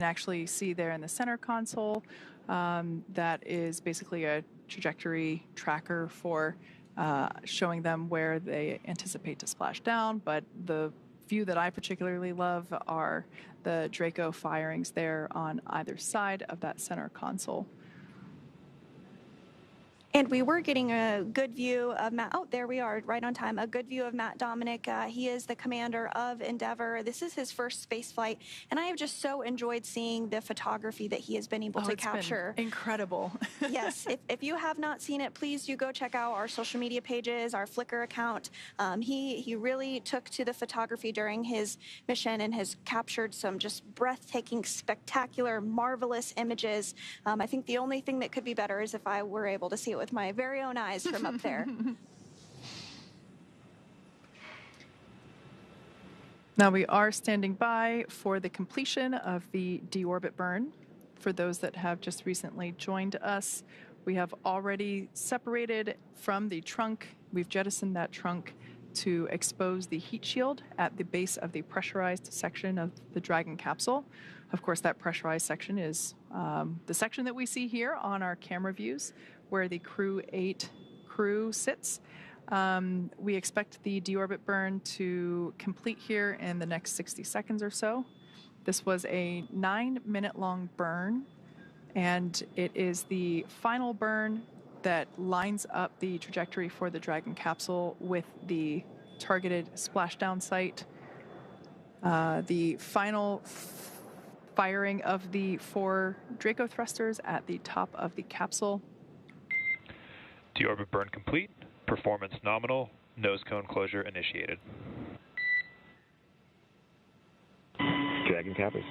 actually see there in the center console that is basically a trajectory tracker for showing them where they anticipate to splash down. But the view that I particularly love are the Draco firings there on either side of that center console. And we were getting a good view of Matt. Oh, there we are, right on time. A good view of Matt Dominic. He is the commander of Endeavour. This is his first space flight, and I have just so enjoyed seeing the photography that he has been able to capture. Been incredible. Yes, if you have not seen it, please do go check out our social media pages, our Flickr account. He really took to the photography during his mission and has captured some just breathtaking, spectacular, marvelous images. I think the only thing that could be better is if I were able to see it with my very own eyes from up there. Now we are standing by for the completion of the deorbit burn. For those that have just recently joined us, we have already separated from the trunk. We've jettisoned that trunk to expose the heat shield at the base of the pressurized section of the Dragon capsule. Of course, that pressurized section is the section that we see here on our camera views, where the Crew-8 crew sits. We expect the deorbit burn to complete here in the next 60 seconds or so. This was a 9-minute long burn, and it is the final burn that lines up the trajectory for the Dragon capsule with the targeted splashdown site. The final firing of the 4 Draco thrusters at the top of the capsule. Deorbit burn complete. Performance nominal. Nose cone closure initiated. Dragon cappers.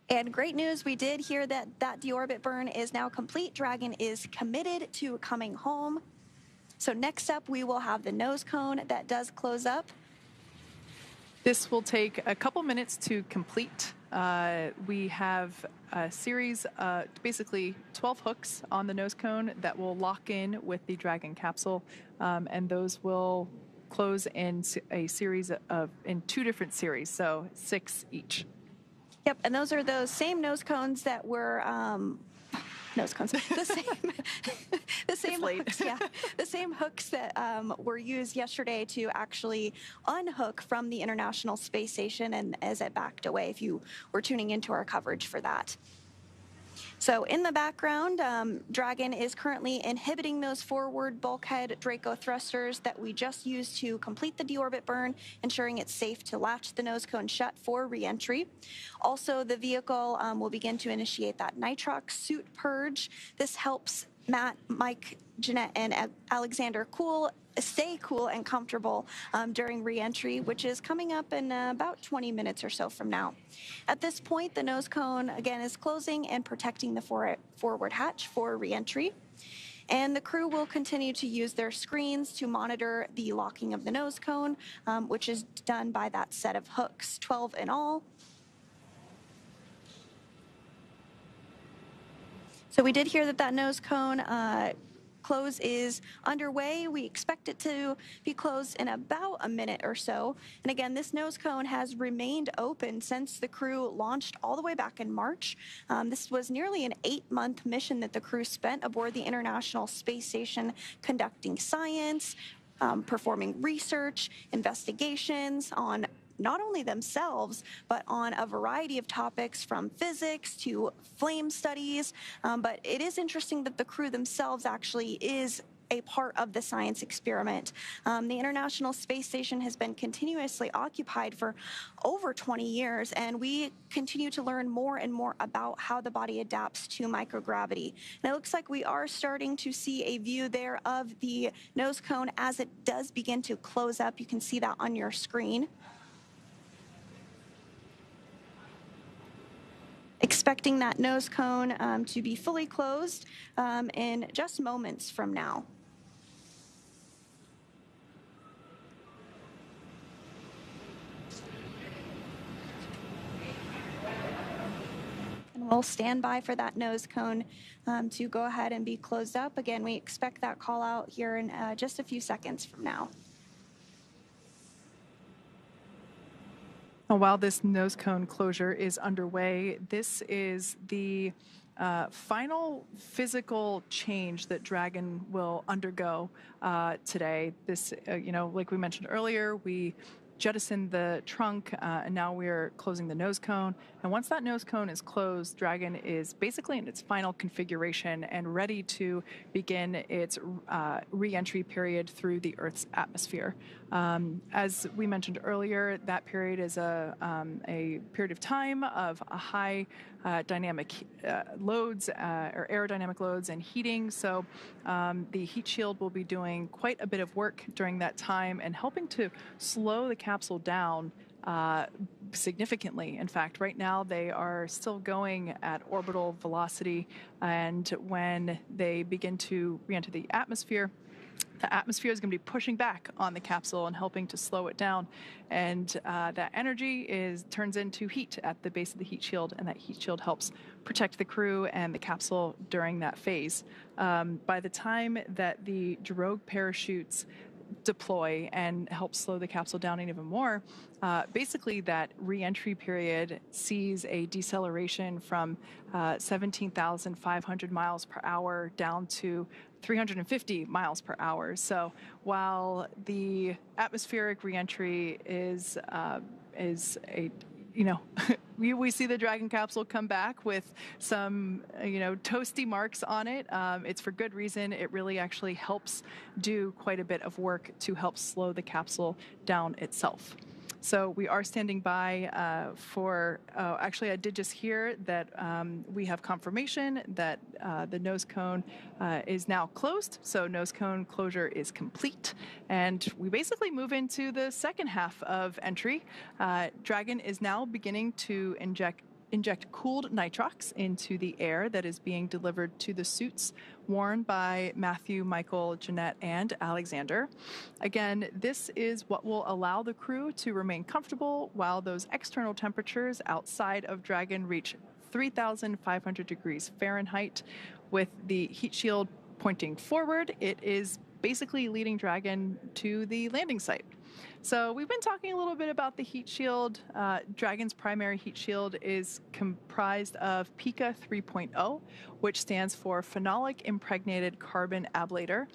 And great news, we did hear that that deorbit burn is now complete. Dragon is committed to coming home. So next up, we will have the nose cone that does close up. This will take a couple minutes to complete. We have a series, basically 12 hooks on the nose cone that will lock in with the Dragon capsule, and those will close in a series of, in 2 different series, so 6 each. Yep, and those are those same nose cones that were nose cones. The same hooks, yeah. The same hooks that were used yesterday to actually unhook from the International Space Station, and as it backed away, if you were tuning into our coverage for that. So in the background, Dragon is currently inhibiting those forward bulkhead Draco thrusters that we just used to complete the deorbit burn, ensuring it's safe to latch the nose cone shut for re-entry. Also, the vehicle will begin to initiate that nitrox suit purge. This helps Matt, Mike, Jeanette, and Alexander stay cool and comfortable during re-entry, which is coming up in about 20 minutes or so from now. At this point, the nose cone, again, is closing and protecting the forward hatch for re-entry. And the crew will continue to use their screens to monitor the locking of the nose cone, which is done by that set of hooks, 12 in all. So we did hear that that nose cone close is underway. We expect it to be closed in about a minute or so. And again, this nose cone has remained open since the crew launched all the way back in March. This was nearly an 8-month mission that the crew spent aboard the International Space Station, conducting science, performing research, investigations on not only themselves, but on a variety of topics from physics to flame studies. But it is interesting that the crew themselves actually is a part of the science experiment. The International Space Station has been continuously occupied for over 20 years, and we continue to learn more and more about how the body adapts to microgravity. And it looks like we are starting to see a view there of the nose cone as it does begin to close up. You can see that on your screen. Expecting that nose cone to be fully closed in just moments from now. And we'll stand by for that nose cone to go ahead and be closed up. Again, we expect that call out here in just a few seconds from now. While this nose cone closure is underway, this is the final physical change that Dragon will undergo today. This, like we mentioned earlier, we jettisoned the trunk, and now we're closing the nose cone. And once that nose cone is closed, Dragon is basically in its final configuration and ready to begin its re-entry period through the Earth's atmosphere. As we mentioned earlier, that period is a period of time of a high dynamic loads or aerodynamic loads and heating. So the heat shield will be doing quite a bit of work during that time and helping to slow the capsule down significantly. In fact, right now they are still going at orbital velocity, and when they begin to re-enter the atmosphere is going to be pushing back on the capsule and helping to slow it down. And that energy turns into heat at the base of the heat shield, and that heat shield helps protect the crew and the capsule during that phase. By the time that the drogue parachutes deploy and help slow the capsule down even more, basically that re-entry period sees a deceleration from 17,500 miles per hour down to 350 miles per hour. So while the atmospheric re-entry is a we see the Dragon capsule come back with some, toasty marks on it. It's for good reason. It really actually helps do quite a bit of work to help slow the capsule down itself. So we are standing by actually I did just hear that we have confirmation that the nose cone is now closed. So nose cone closure is complete. And we basically move into the second half of entry. Dragon is now beginning to inject cooled nitrox into the air that is being delivered to the suits worn by Matthew, Michael, Jeanette, and Alexander. Again, this is what will allow the crew to remain comfortable while those external temperatures outside of Dragon reach 3,500 degrees Fahrenheit. With the heat shield pointing forward, it is basically leading Dragon to the landing site. So we've been talking a little bit about the heat shield. Dragon's primary heat shield is comprised of PICA 3.0, which stands for Phenolic Impregnated Carbon Ablator.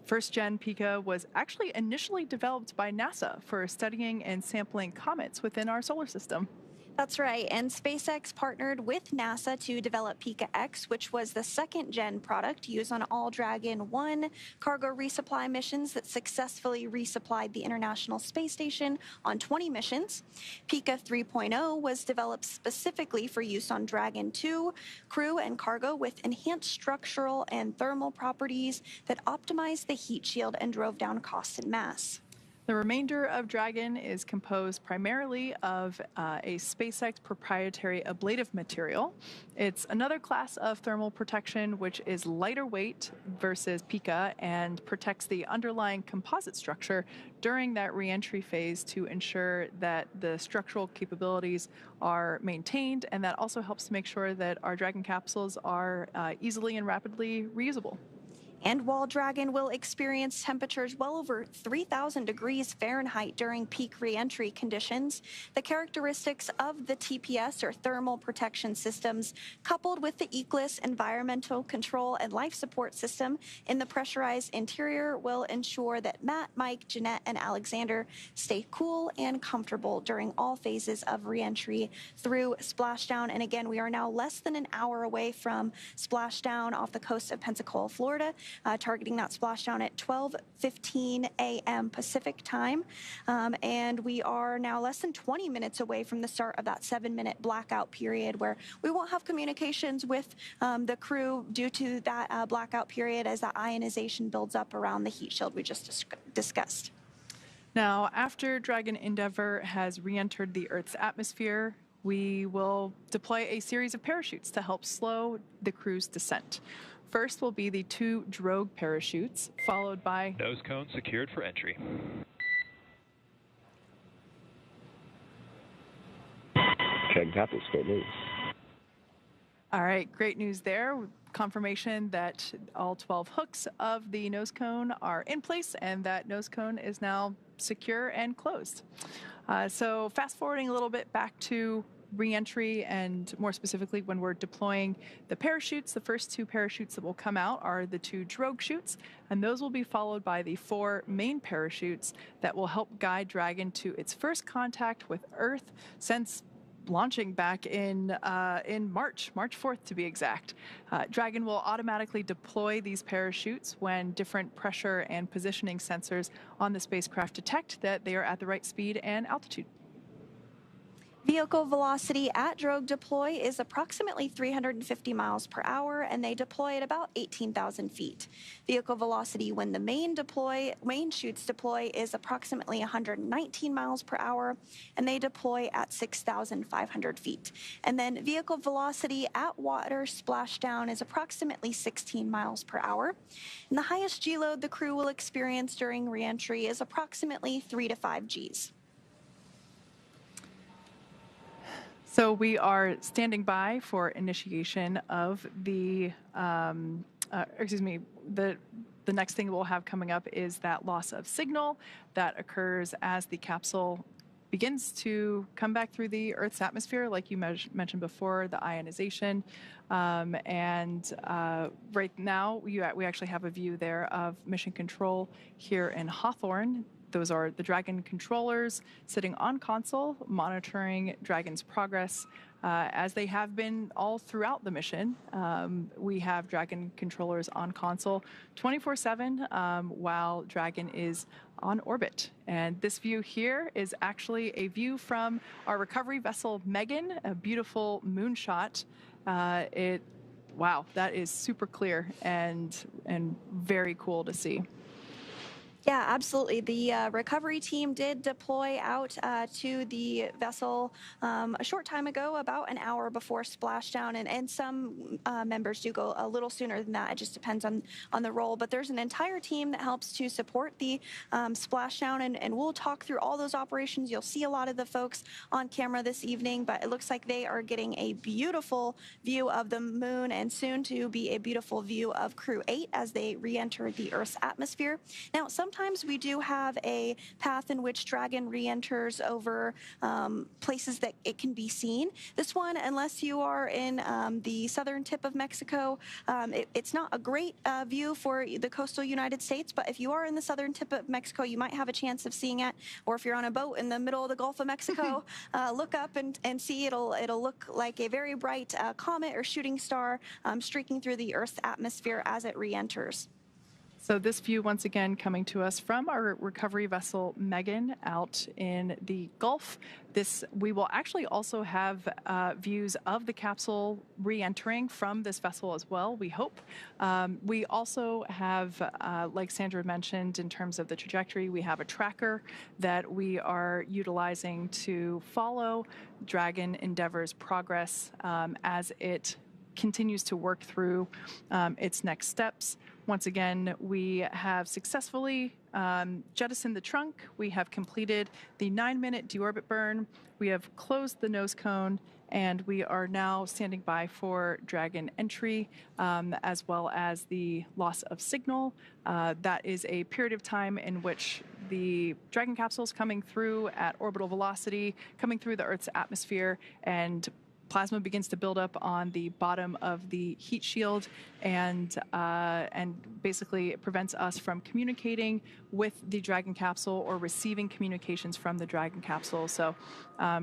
First-gen PICA was actually initially developed by NASA for studying and sampling comets within our solar system. That's right, and SpaceX partnered with NASA to develop PICA-X, which was the second-gen product used on all Dragon 1 cargo resupply missions that successfully resupplied the International Space Station on 20 missions. PICA 3.0 was developed specifically for use on Dragon 2 crew and cargo with enhanced structural and thermal properties that optimized the heat shield and drove down cost and mass. The remainder of Dragon is composed primarily of a SpaceX proprietary ablative material. It's another class of thermal protection which is lighter weight versus PICA and protects the underlying composite structure during that reentry phase to ensure that the structural capabilities are maintained, and that also helps to make sure that our Dragon capsules are easily and rapidly reusable. And while Dragon will experience temperatures well over 3,000 degrees Fahrenheit during peak reentry conditions, the characteristics of the TPS, or thermal protection systems, coupled with the ECLIS environmental control and life support system in the pressurized interior, will ensure that Matt, Mike, Jeanette, and Alexander stay cool and comfortable during all phases of reentry through Splashdown. And again, we are now less than an hour away from Splashdown off the coast of Pensacola, Florida. Targeting that splashdown at 12:15 a.m. Pacific time. And we are now less than 20 minutes away from the start of that 7-minute blackout period, where we won't have communications with the crew due to that blackout period as the ionization builds up around the heat shield we just discussed. Now, after Dragon Endeavour has re-entered the Earth's atmosphere, we will deploy a series of parachutes to help slow the crew's descent. First will be the 2 drogue parachutes, followed by nose cone secured for entry. Dragon Capsule, great news. All right, great news there. Confirmation that all 12 hooks of the nose cone are in place and that nose cone is now secure and closed. So fast forwarding a little bit back to re-entry, and more specifically when we're deploying the parachutes, the first 2 parachutes that will come out are the 2 drogue chutes, and those will be followed by the 4 main parachutes that will help guide Dragon to its first contact with Earth since launching back in March 4th to be exact. Dragon will automatically deploy these parachutes when different pressure and positioning sensors on the spacecraft detect that they are at the right speed and altitude. Vehicle velocity at drogue deploy is approximately 350 miles per hour, and they deploy at about 18,000 feet. Vehicle velocity when the main chutes deploy is approximately 119 miles per hour, and they deploy at 6,500 feet. And then vehicle velocity at water splashdown is approximately 16 miles per hour. And the highest G load the crew will experience during reentry is approximately 3 to 5 Gs. So we are standing by for initiation of the next thing we'll have coming up is that loss of signal that occurs as the capsule begins to come back through the Earth's atmosphere, like you mentioned before, the ionization. Right now, we actually have a view there of mission control here in Hawthorne. Those are the Dragon controllers sitting on console, monitoring Dragon's progress, as they have been all throughout the mission. We have Dragon controllers on console 24/7 while Dragon is on orbit. And this view here is actually a view from our recovery vessel Megan, a beautiful moonshot. Wow, that is super clear and very cool to see. Yeah, absolutely. The recovery team did deploy out to the vessel a short time ago, about an hour before splashdown, and some members do go a little sooner than that. It just depends on the role. But there's an entire team that helps to support the splashdown, and we'll talk through all those operations. You'll see a lot of the folks on camera this evening, but it looks like they are getting a beautiful view of the moon and soon to be a beautiful view of Crew-8 as they re-enter the Earth's atmosphere. Now, sometimes we do have a path in which Dragon re-enters over places that it can be seen. This one, unless you are in the southern tip of Mexico, it's not a great view for the coastal United States, but if you are in the southern tip of Mexico, you might have a chance of seeing it. Or if you're on a boat in the middle of the Gulf of Mexico, look up and see. It'll look like a very bright comet or shooting star streaking through the Earth's atmosphere as it re-enters. So this view, once again, coming to us from our recovery vessel Megan out in the Gulf. We will actually also have views of the capsule re-entering from this vessel as well, we hope. We also have, like Sandra mentioned, in terms of the trajectory, we have a tracker that we are utilizing to follow Dragon Endeavor's progress as it continues to work through its next steps. Once again, we have successfully jettisoned the trunk. We have completed the 9-minute deorbit burn. We have closed the nose cone, and we are now standing by for Dragon entry, as well as the loss of signal. That is a period of time in which the Dragon capsule is coming through at orbital velocity, coming through the Earth's atmosphere, and plasma begins to build up on the bottom of the heat shield, and basically it prevents us from communicating with the Dragon capsule or receiving communications from the Dragon capsule. So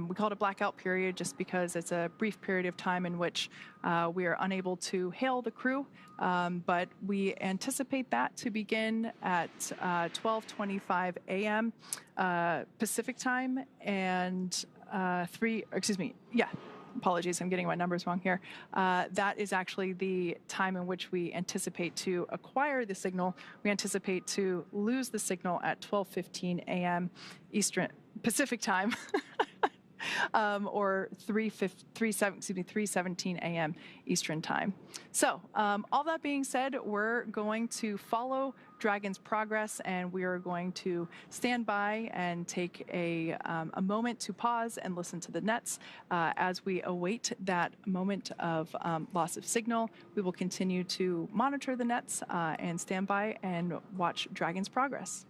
we call it a blackout period just because it's a brief period of time in which we are unable to hail the crew, but we anticipate that to begin at 12:25 a.m. Pacific time and apologies, I'm getting my numbers wrong here. That is actually the time in which we anticipate to acquire the signal. We anticipate to lose the signal at 12:15 a.m. Eastern Pacific time. Or 3:17 a.m. Eastern time. So all that being said, we're going to follow Dragon's progress, and we are going to stand by and take a moment to pause and listen to the nets as we await that moment of loss of signal. We will continue to monitor the nets and stand by and watch Dragon's progress.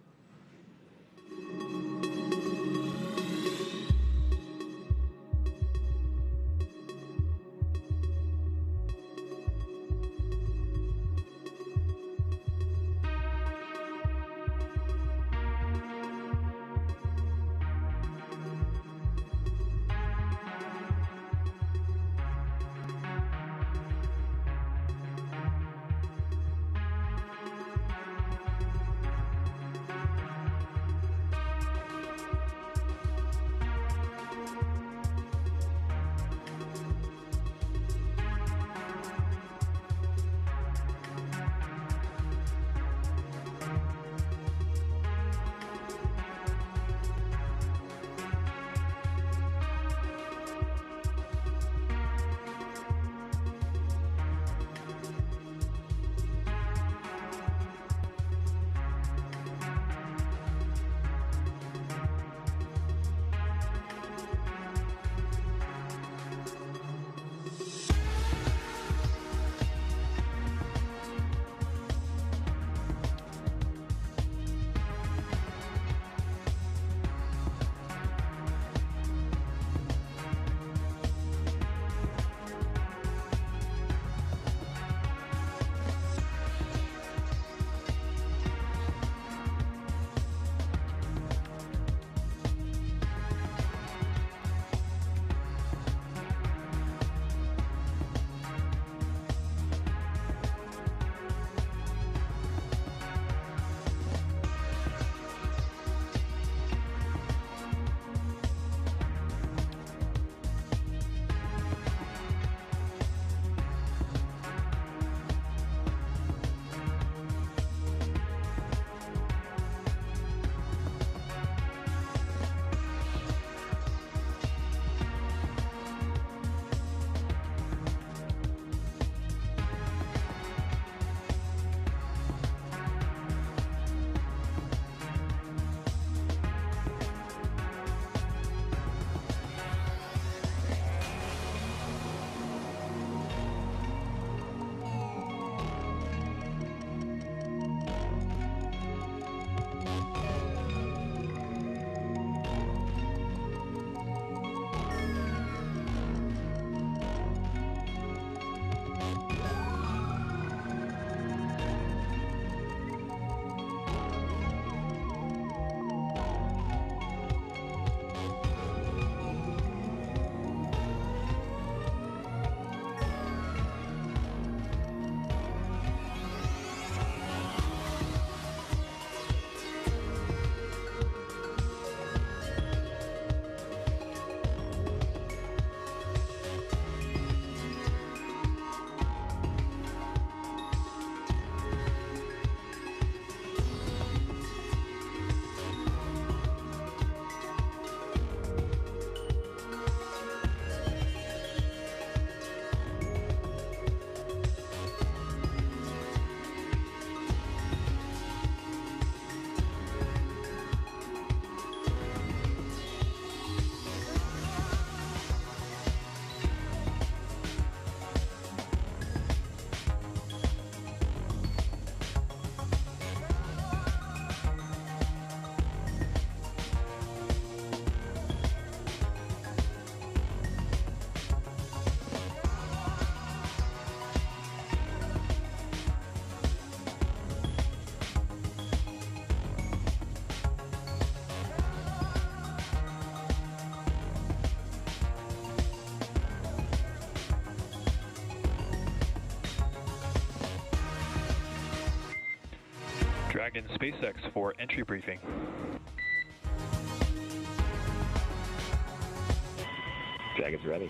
Dragon SpaceX for entry briefing. Dragon's ready.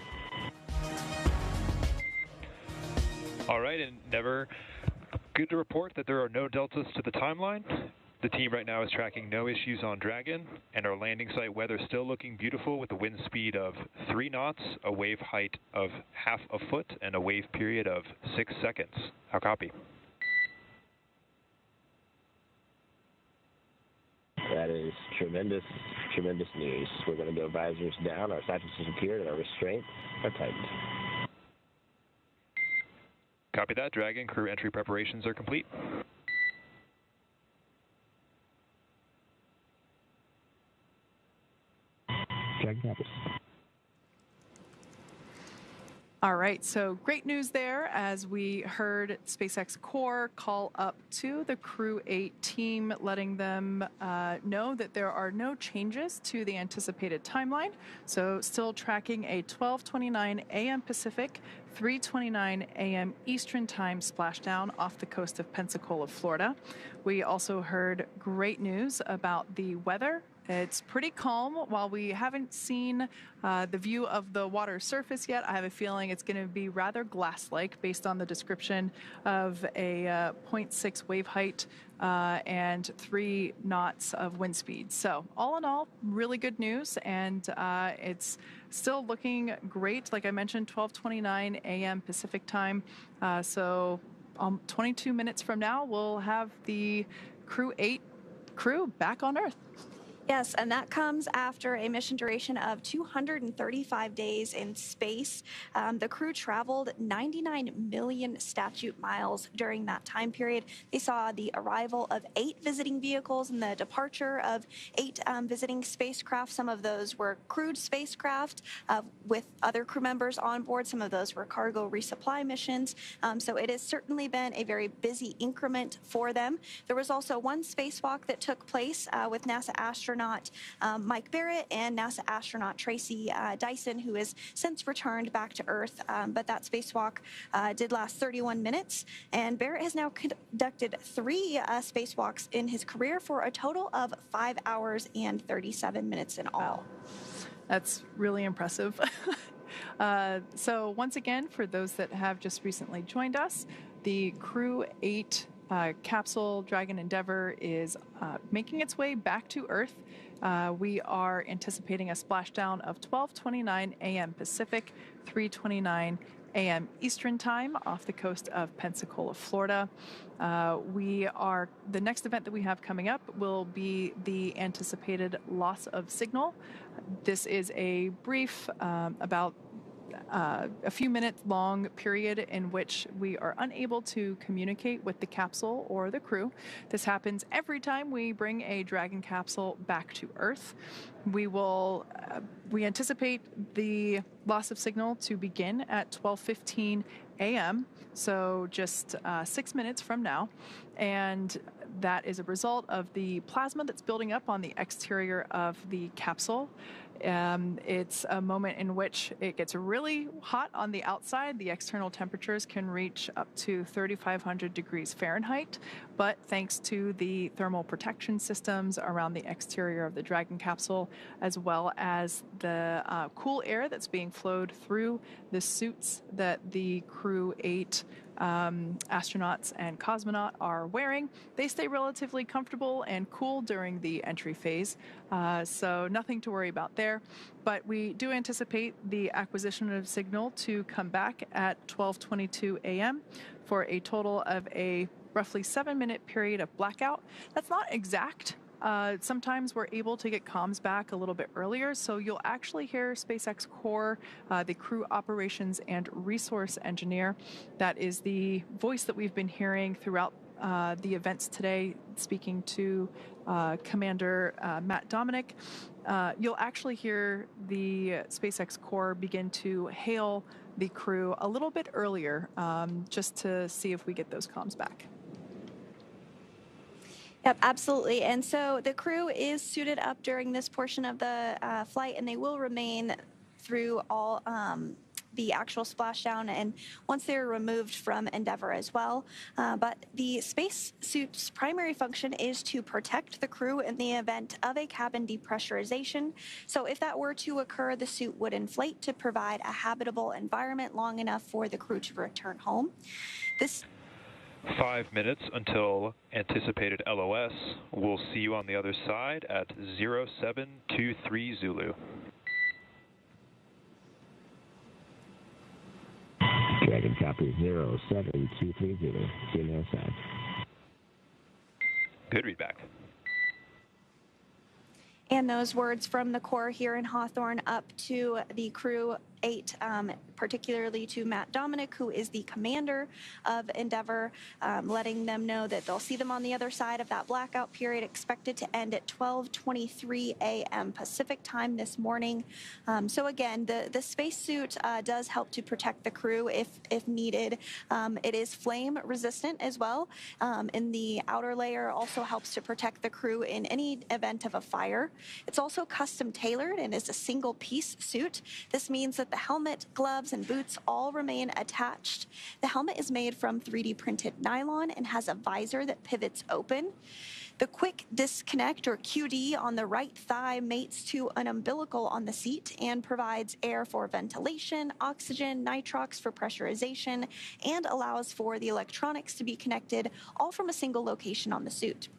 All right, Endeavour, good to report that there are no deltas to the timeline. The team right now is tracking no issues on Dragon, and our landing site weather still looking beautiful with a wind speed of 3 knots, a wave height of half a foot, and a wave period of 6 seconds. How copy? That is tremendous, tremendous news. We're going to go visors down, our sights have secured, and our restraints are tightened. Copy that. Dragon crew entry preparations are complete. Dragon copies. All right, so great news there as we heard SpaceX Core call up to the Crew-8 team, letting them know that there are no changes to the anticipated timeline. So still tracking a 12:29 a.m. Pacific, 3:29 a.m. Eastern Time splashdown off the coast of Pensacola, Florida. We also heard great news about the weather. It's pretty calm. While we haven't seen the view of the water surface yet, I have a feeling it's going to be rather glass-like based on the description of a 0.6 wave height and 3 knots of wind speed. So all in all, really good news, and it's still looking great. Like I mentioned, 12:29 a.m. Pacific time. So 22 minutes from now, we'll have the Crew-8 crew back on Earth. Yes, and that comes after a mission duration of 235 days in space. The crew traveled 99 million statute miles during that time period. They saw the arrival of 8 visiting vehicles and the departure of 8 visiting spacecraft. Some of those were crewed spacecraft with other crew members on board. Some of those were cargo resupply missions. So it has certainly been a very busy increment for them. There was also one spacewalk that took place with NASA astronaut Mike Barrett and NASA astronaut Tracy Dyson, who has since returned back to Earth. But that spacewalk did last 31 minutes, and Barrett has now conducted 3 spacewalks in his career for a total of 5 hours and 37 minutes in all. Wow. That's really impressive. So once again, for those that have just recently joined us, the Crew-8 Capsule Dragon Endeavour is making its way back to Earth. We are anticipating a splashdown of 12:29 a.m. Pacific, 3:29 a.m. Eastern Time off the coast of Pensacola, Florida. The next event that we have coming up will be the anticipated loss of signal. This is a brief about a few minute long period in which we are unable to communicate with the capsule or the crew. This happens every time we bring a Dragon capsule back to Earth. We anticipate the loss of signal to begin at 12:15 a.m., so just 6 minutes from now, and that is a result of the plasma that's building up on the exterior of the capsule. It's a moment in which it gets really hot on the outside. The external temperatures can reach up to 3,500 degrees Fahrenheit, but thanks to the thermal protection systems around the exterior of the Dragon capsule, as well as the cool air that's being flowed through the suits that the Crew-8 astronauts and cosmonaut are wearing, they stay relatively comfortable and cool during the entry phase, so nothing to worry about there. But we do anticipate the acquisition of signal to come back at 12:22 a.m. for a total of a roughly 7-minute period of blackout. That's not exact. Sometimes we're able to get comms back a little bit earlier, so you'll actually hear SpaceX Core, the crew operations and resource engineer. That is the voice that we've been hearing throughout the events today, speaking to Commander Matt Dominic. You'll actually hear the SpaceX Core begin to hail the crew a little bit earlier, just to see if we get those comms back. Yep, absolutely. And so the crew is suited up during this portion of the flight, and they will remain through all the actual splashdown and once they're removed from Endeavour as well. But the spacesuit's primary function is to protect the crew in the event of a cabin depressurization. So if that were to occur, the suit would inflate to provide a habitable environment long enough for the crew to return home. This 5 minutes until anticipated LOS. We'll see you on the other side at 0723 Zulu. Dragon copy 0723 Zulu. See you on the other side. Good readback. And those words from the Corps here in Hawthorne up to the Crew-8, particularly to Matt Dominic, who is the commander of Endeavour, letting them know that they'll see them on the other side of that blackout period, expected to end at 12:23 a.m. Pacific time this morning. So again, the spacesuit does help to protect the crew if needed. It is flame resistant as well. And the outer layer also helps to protect the crew in any event of a fire. It's also custom tailored and is a single piece suit. This means that the helmet, gloves, and boots all remain attached. The helmet is made from 3D printed nylon and has a visor that pivots open. The quick disconnect, or QD, on the right thigh mates to an umbilical on the seat and provides air for ventilation, oxygen, nitrox for pressurization, and allows for the electronics to be connected all from a single location on the suit.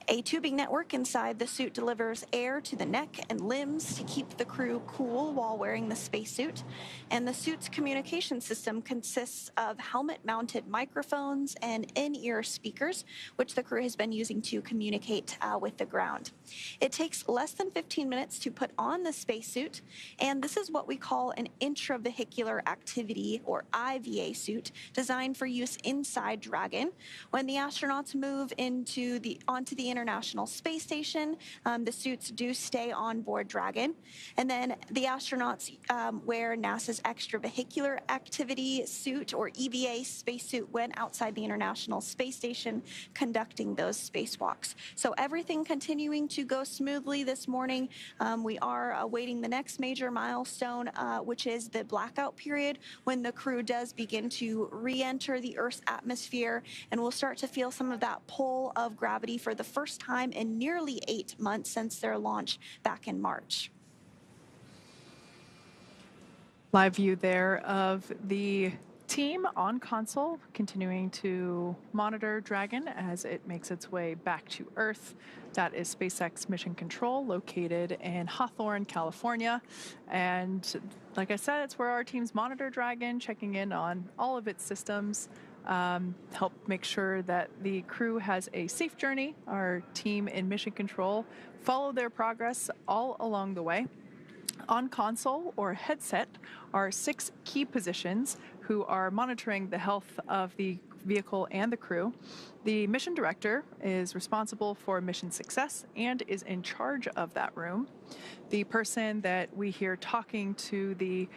A tubing network inside the suit delivers air to the neck and limbs to keep the crew cool while wearing the spacesuit. And the suit's communication system consists of helmet-mounted microphones and in-ear speakers, which the crew has been using to communicate with the ground. It takes less than 15 minutes to put on the spacesuit, and this is what we call an intravehicular activity, or IVA suit, designed for use inside Dragon. When the astronauts move onto the International Space Station, the suits do stay on board Dragon. And then the astronauts wear NASA's extravehicular activity suit, or EVA spacesuit, when outside the International Space Station conducting those spacewalks. So everything continuing to go smoothly this morning. We are awaiting the next major milestone, which is the blackout period, when the crew does begin to re-enter the Earth's atmosphere, and we'll start to feel some of that pull of gravity for the first time in nearly 8 months since their launch back in March. Live view there of the team on console continuing to monitor Dragon as it makes its way back to Earth. That is SpaceX Mission Control, located in Hawthorne, California. And like I said, it's where our teams monitor Dragon, checking in on all of its systems, help make sure that the crew has a safe journey. Our team in Mission Control follow their progress all along the way. On console or headset are 6 key positions who are monitoring the health of the vehicle and the crew. The mission director is responsible for mission success and is in charge of that room. The person that we hear talking to the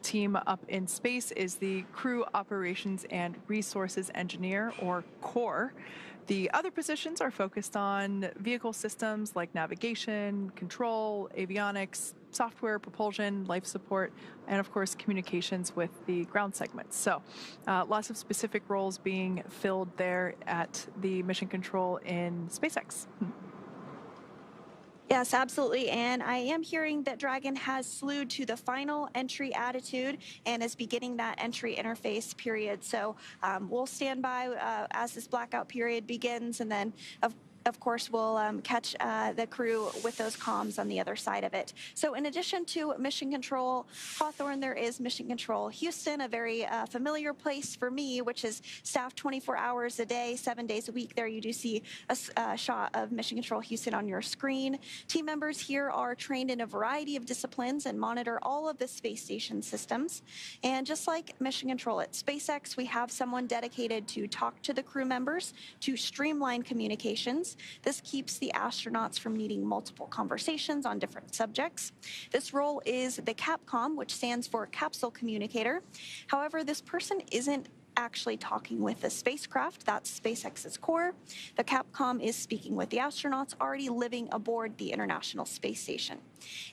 team up in space is the Crew Operations and Resources Engineer, or CORE. The other positions are focused on vehicle systems like navigation, control, avionics, software, propulsion, life support, and of course communications with the ground segments. So lots of specific roles being filled there at the Mission Control in SpaceX. Yes, absolutely. And I am hearing that Dragon has slewed to the final entry attitude and is beginning that entry interface period. So we'll stand by as this blackout period begins, and then of course, we'll catch the crew with those comms on the other side of it. So in addition to Mission Control Hawthorne, there is Mission Control Houston, a very familiar place for me, which is staffed 24 hours a day, 7 days a week. There you do see a shot of Mission Control Houston on your screen. Team members here are trained in a variety of disciplines and monitor all of the space station systems. And just like Mission Control at SpaceX, we have someone dedicated to talk to the crew members to streamline communications. This keeps the astronauts from needing multiple conversations on different subjects. This role is the CAPCOM, which stands for Capsule Communicator. However, this person isn't actually talking with the spacecraft. That's SpaceX's core. The CAPCOM is speaking with the astronauts already living aboard the International Space Station.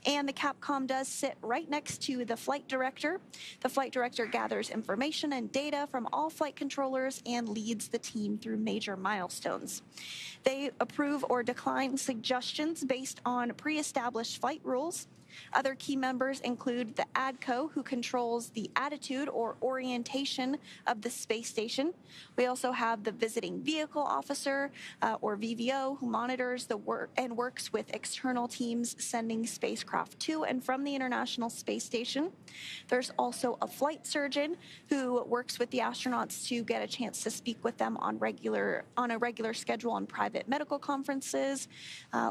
And the Capcom does sit right next to the flight director. The flight director gathers information and data from all flight controllers and leads the team through major milestones. They approve or decline suggestions based on pre-established flight rules. Other key members include the ADCO, who controls the attitude or orientation of the space station. We also have the visiting vehicle officer, or VVO, who monitors the work and works with external teams sending spacecraft to and from the International Space Station. There's also a flight surgeon who works with the astronauts to get a chance to speak with them on a regular schedule on private medical conferences.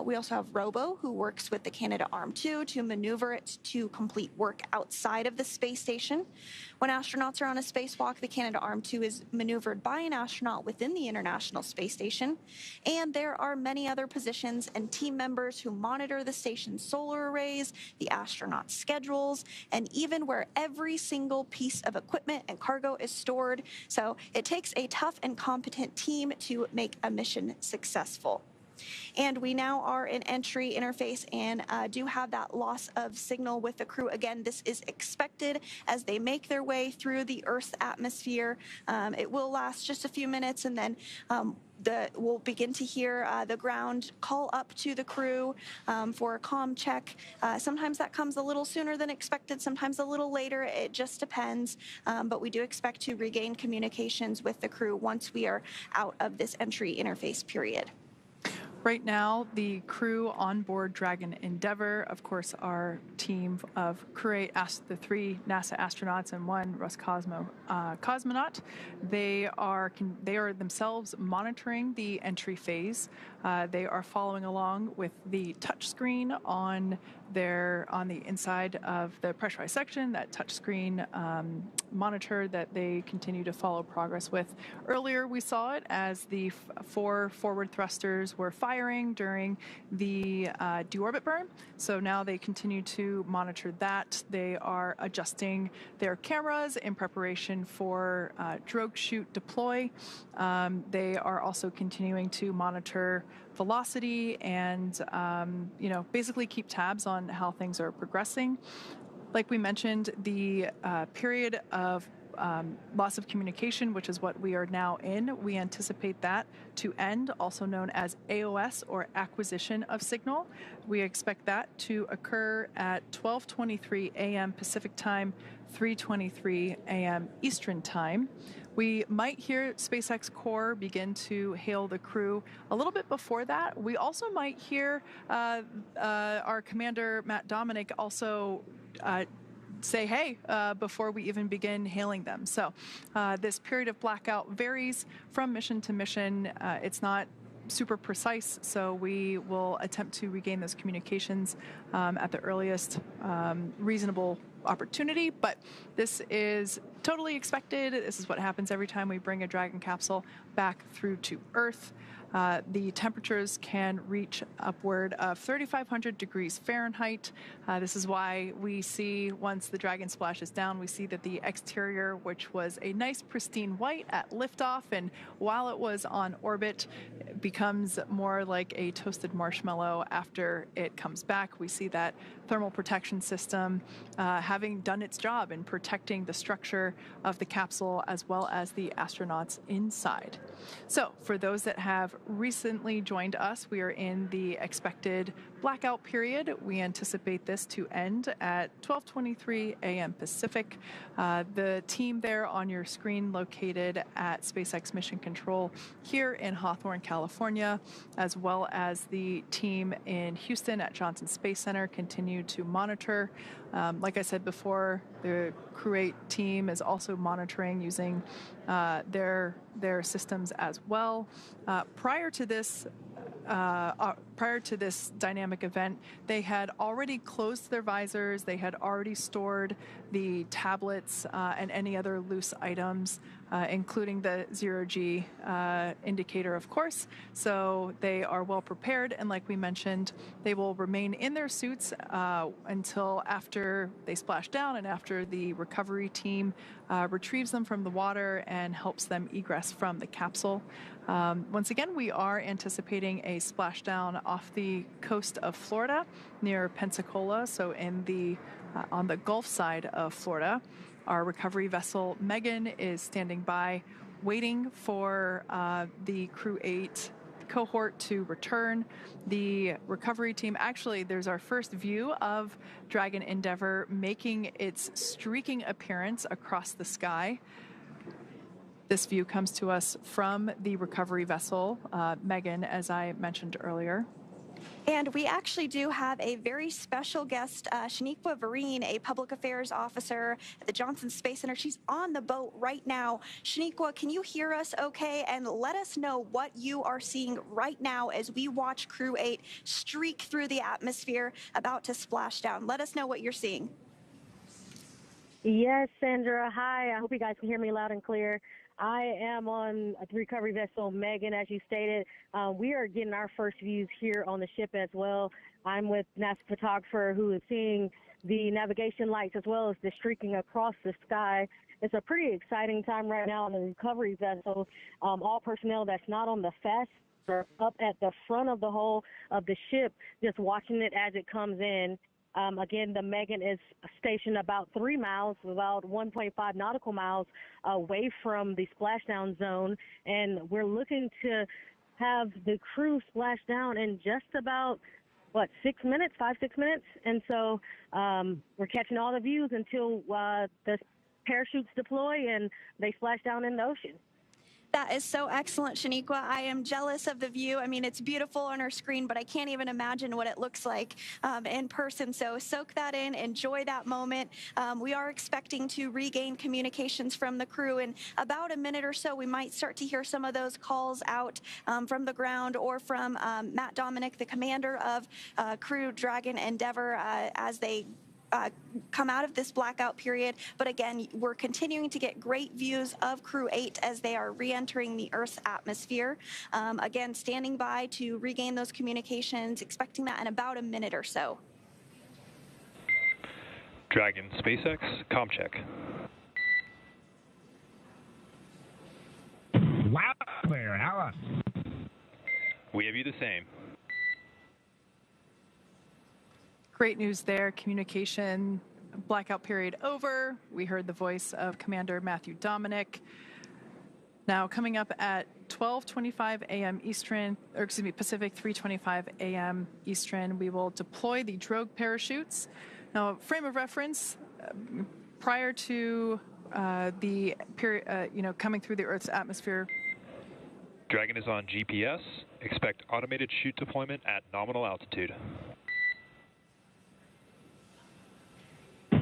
We also have Robo, who works with the Canadarm2 to maneuver it to complete work outside of the space station. When astronauts are on a spacewalk, the Canadarm2 is maneuvered by an astronaut within the International Space Station. And there are many other positions and team members who monitor the station's solar arrays, the astronauts' schedules, and even where every single piece of equipment and cargo is stored. So it takes a tough and competent team to make a mission successful. And we now are in entry interface and do have that loss of signal with the crew. Again, this is expected as they make their way through the Earth's atmosphere. It will last just a few minutes, and then we'll begin to hear the ground call up to the crew for a comm check. Sometimes that comes a little sooner than expected, sometimes a little later. It just depends. But we do expect to regain communications with the crew once we are out of this entry interface period. Right now, the crew on board Dragon Endeavour, of course, our team of Crew-8, the 3 NASA astronauts and 1 Roscosmo cosmonaut, they are themselves monitoring the entry phase. They are following along with the touchscreen on the inside of the pressurized section, that touchscreen monitor that they continue to follow progress with. Earlier, we saw it as the 4 forward thrusters were firing during the deorbit burn. So now they continue to monitor that. They are adjusting their cameras in preparation for drogue shoot deploy. They are also continuing to monitor velocity and basically keep tabs on how things are progressing. Like we mentioned, the period of loss of communication, which is what we are now in, we anticipate that to end, also known as AOS, or acquisition of signal. We expect that to occur at 12:23 a.m. Pacific time, 3:23 a.m. Eastern time. We might hear SpaceX Core begin to hail the crew a little bit before that. We also might hear our commander, Matt Dominic, also say hey before we even begin hailing them. So this period of blackout varies from mission to mission. It's not super precise, so we will attempt to regain those communications at the earliest reasonable opportunity, but this is totally expected. This is what happens every time we bring a Dragon capsule back through to Earth. The temperatures can reach upward of 3,500 degrees Fahrenheit. This is why we see, once the Dragon splashes down, we see that the exterior, which was a nice pristine white at liftoff, and while it was on orbit, becomes more like a toasted marshmallow after it comes back. We see that thermal protection system having done its job in protecting the structure of the capsule as well as the astronauts inside. So for those that have recently joined us, we are in the expected blackout period. We anticipate this to end at 12:23 a.m. Pacific. The team there on your screen, located at SpaceX Mission Control here in Hawthorne, California, as well as the team in Houston at Johnson Space Center, continue to monitor. Like I said before, the Crew-8 team is also monitoring using their systems as well. Prior to this dynamic event, they had already closed their visors. They had already stored the tablets and any other loose items, including the zero-G indicator, of course. So they are well prepared, and like we mentioned, they will remain in their suits until after they splash down and after the recovery team retrieves them from the water and helps them egress from the capsule. Once again, we are anticipating a splashdown off the coast of Florida near Pensacola, so in the on the Gulf side of Florida. Our recovery vessel Megan is standing by, waiting for the Crew-8 cohort to return. The recovery team, actually, there's our first view of Dragon Endeavour making its streaking appearance across the sky. This view comes to us from the recovery vessel, Megan, as I mentioned earlier. And we actually do have a very special guest, Shaniqua Vereen, a public affairs officer at the Johnson Space Center. She's on the boat right now. Shaniqua, can you hear us okay? And let us know what you are seeing right now as we watch Crew-8 streak through the atmosphere about to splash down. Let us know what you're seeing. Yes, Sandra. Hi. I hope you guys can hear me loud and clear. I am on a recovery vessel, Megan, as you stated. We are getting our first views here on the ship as well. I'm with NASA photographer who is seeing the navigation lights as well as the streaking across the sky. It's a pretty exciting time right now on the recovery vessel. All personnel that's not on the FAST are up at the front of the hull of the ship, just watching it as it comes in. Again, the Megan is stationed about 3 miles, about 1.5 nautical miles away from the splashdown zone, and we're looking to have the crew splash down in just about, 6 minutes, 5-6 minutes, and so we're catching all the views until the parachutes deploy and they splash down in the ocean. That is so excellent, Shaniqua. I am jealous of the view. I mean, it's beautiful on our screen, but I can't even imagine what it looks like in person. So soak that in, enjoy that moment. We are expecting to regain communications from the crew in about a minute or so. We might start to hear some of those calls out from the ground or from Matt Dominic, the commander of Crew Dragon Endeavour, as they come out of this blackout period. But again, we're continuing to get great views of Crew-8 as they are re-entering the Earth's atmosphere. Again, standing by to regain those communications, expecting that in about a minute or so. Dragon, SpaceX, comm check. Loud and clear, Alice. We have you the same. Great news there. Communication blackout period over. We heard the voice of Commander Matthew Dominic. Now coming up at 12:25 a.m. Eastern, or excuse me, Pacific, 3:25 a.m. Eastern, we will deploy the drogue parachutes. Now, frame of reference, prior to the period, coming through the Earth's atmosphere. Dragon is on GPS. Expect automated chute deployment at nominal altitude.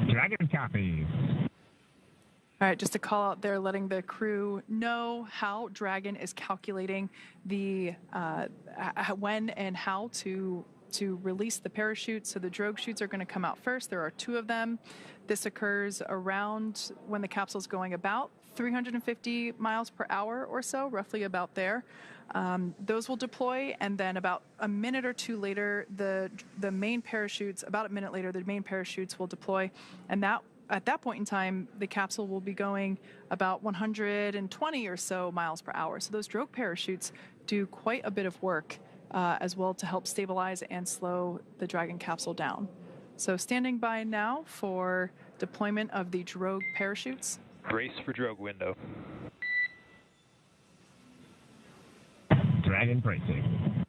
Dragon copies. All right, just a call out there letting the crew know how Dragon is calculating the when and how to release the parachute. So the drogue chutes are going to come out first. There are 2 of them. This occurs around when the capsule is going about 350 miles per hour or so, roughly about there. Those will deploy, and then about a minute or 2 later, the main parachutes, about a minute later, the main parachutes will deploy, and that at that point in time, the capsule will be going about 120 or so miles per hour. So those drogue parachutes do quite a bit of work as well to help stabilize and slow the Dragon capsule down. So standing by now for deployment of the drogue parachutes. Brace for drogue window. Dragon bracing.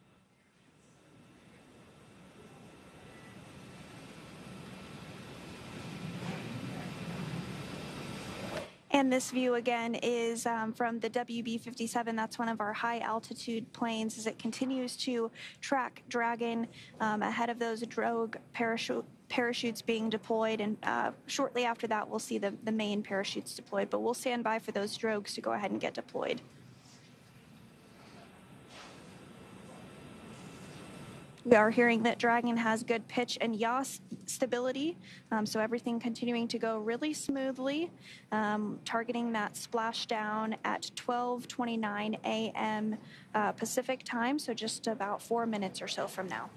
And this view again is from the WB-57. That's one of our high altitude planes as it continues to track Dragon ahead of those drogue parachutes being deployed. And shortly after that, we'll see the main parachutes deployed. But we'll stand by for those drogues to go ahead and get deployed. We are hearing that Dragon has good pitch and yaw stability, so everything continuing to go really smoothly, targeting that splashdown at 12:29 a.m. Pacific time, so just about 4 minutes or so from now.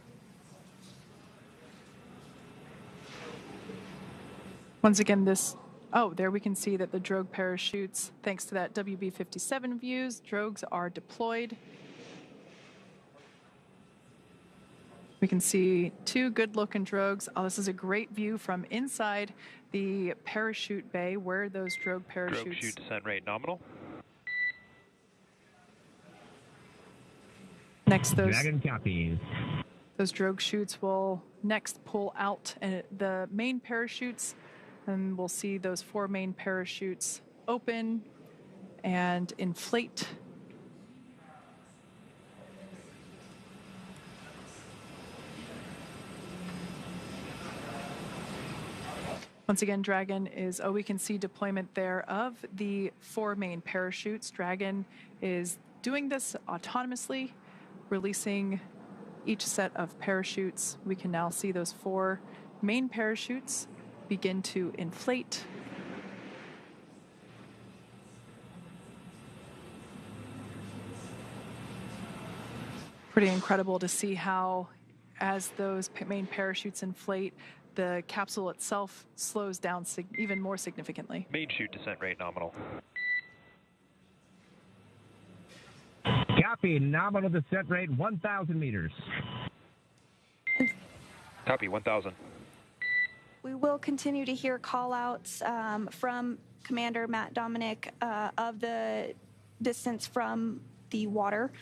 Once again, there we can see that the drogue parachutes, thanks to that WB-57 views, drogues are deployed. We can see two good-looking drogues. Oh, this is a great view from inside the parachute bay where those drogue parachutes... Drogue chute descent rate nominal. Next, Dragon copies. those drogue chutes will next pull out the main parachutes, and we'll see those 4 main parachutes open and inflate. Once again, Dragon is, we can see deployment there of the 4 main parachutes. Dragon is doing this autonomously, releasing each set of parachutes. We can now see those 4 main parachutes begin to inflate. Pretty incredible to see how, as those main parachutes inflate, the capsule itself slows down even more significantly. Main chute descent rate nominal. Copy. Nominal descent rate 1,000 meters. Copy, 1,000. We will continue to hear call-outs from Commander Matt Dominic of the distance from the water.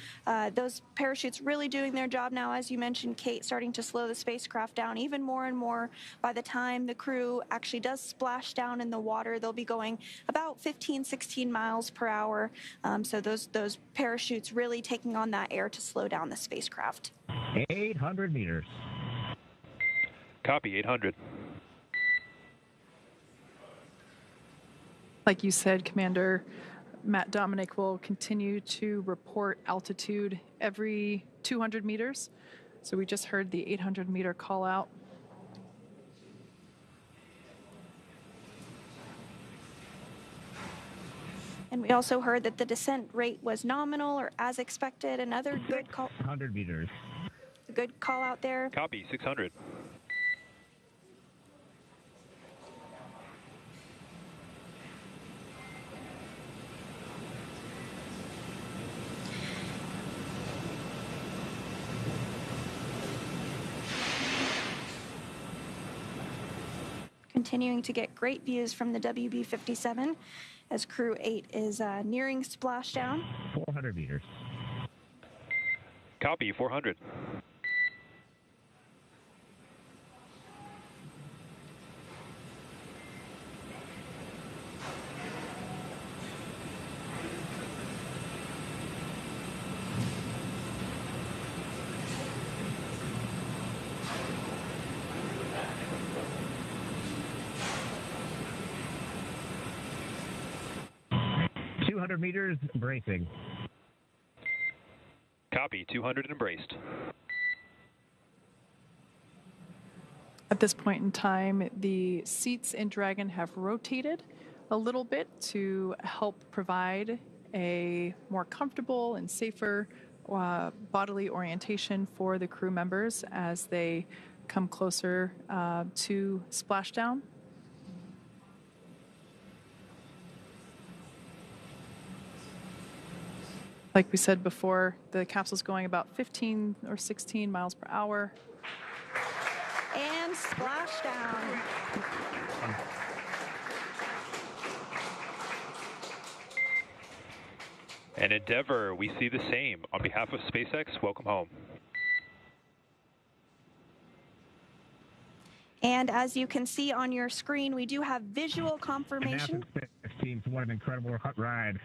Those parachutes really doing their job now, as you mentioned, Kate, starting to slow the spacecraft down even more and more. By the time the crew actually does splash down in the water, they'll be going about 15, 16 miles per hour. So those parachutes really taking on that air to slow down the spacecraft. 800 meters. Copy, 800. Like you said, Commander, Matt Dominic will continue to report altitude every 200 meters. So we just heard the 800-meter call out. And we also heard that the descent rate was nominal or as expected. Another good call. 100 meters. Good call out there. Copy, 600. Continuing to get great views from the WB-57 as Crew-8 is nearing splashdown. 400 meters. Copy, 400. Meters, bracing. Copy, 200 and braced. At this point in time, the seats in Dragon have rotated a little bit to help provide a more comfortable and safer bodily orientation for the crew members as they come closer to splashdown. Like we said before, the capsule's going about 15 or 16 miles per hour. And splashdown. And Endeavour, we see the same. On behalf of SpaceX, welcome home. And as you can see on your screen, we do have visual confirmation. NASA 16, what an incredible hot ride.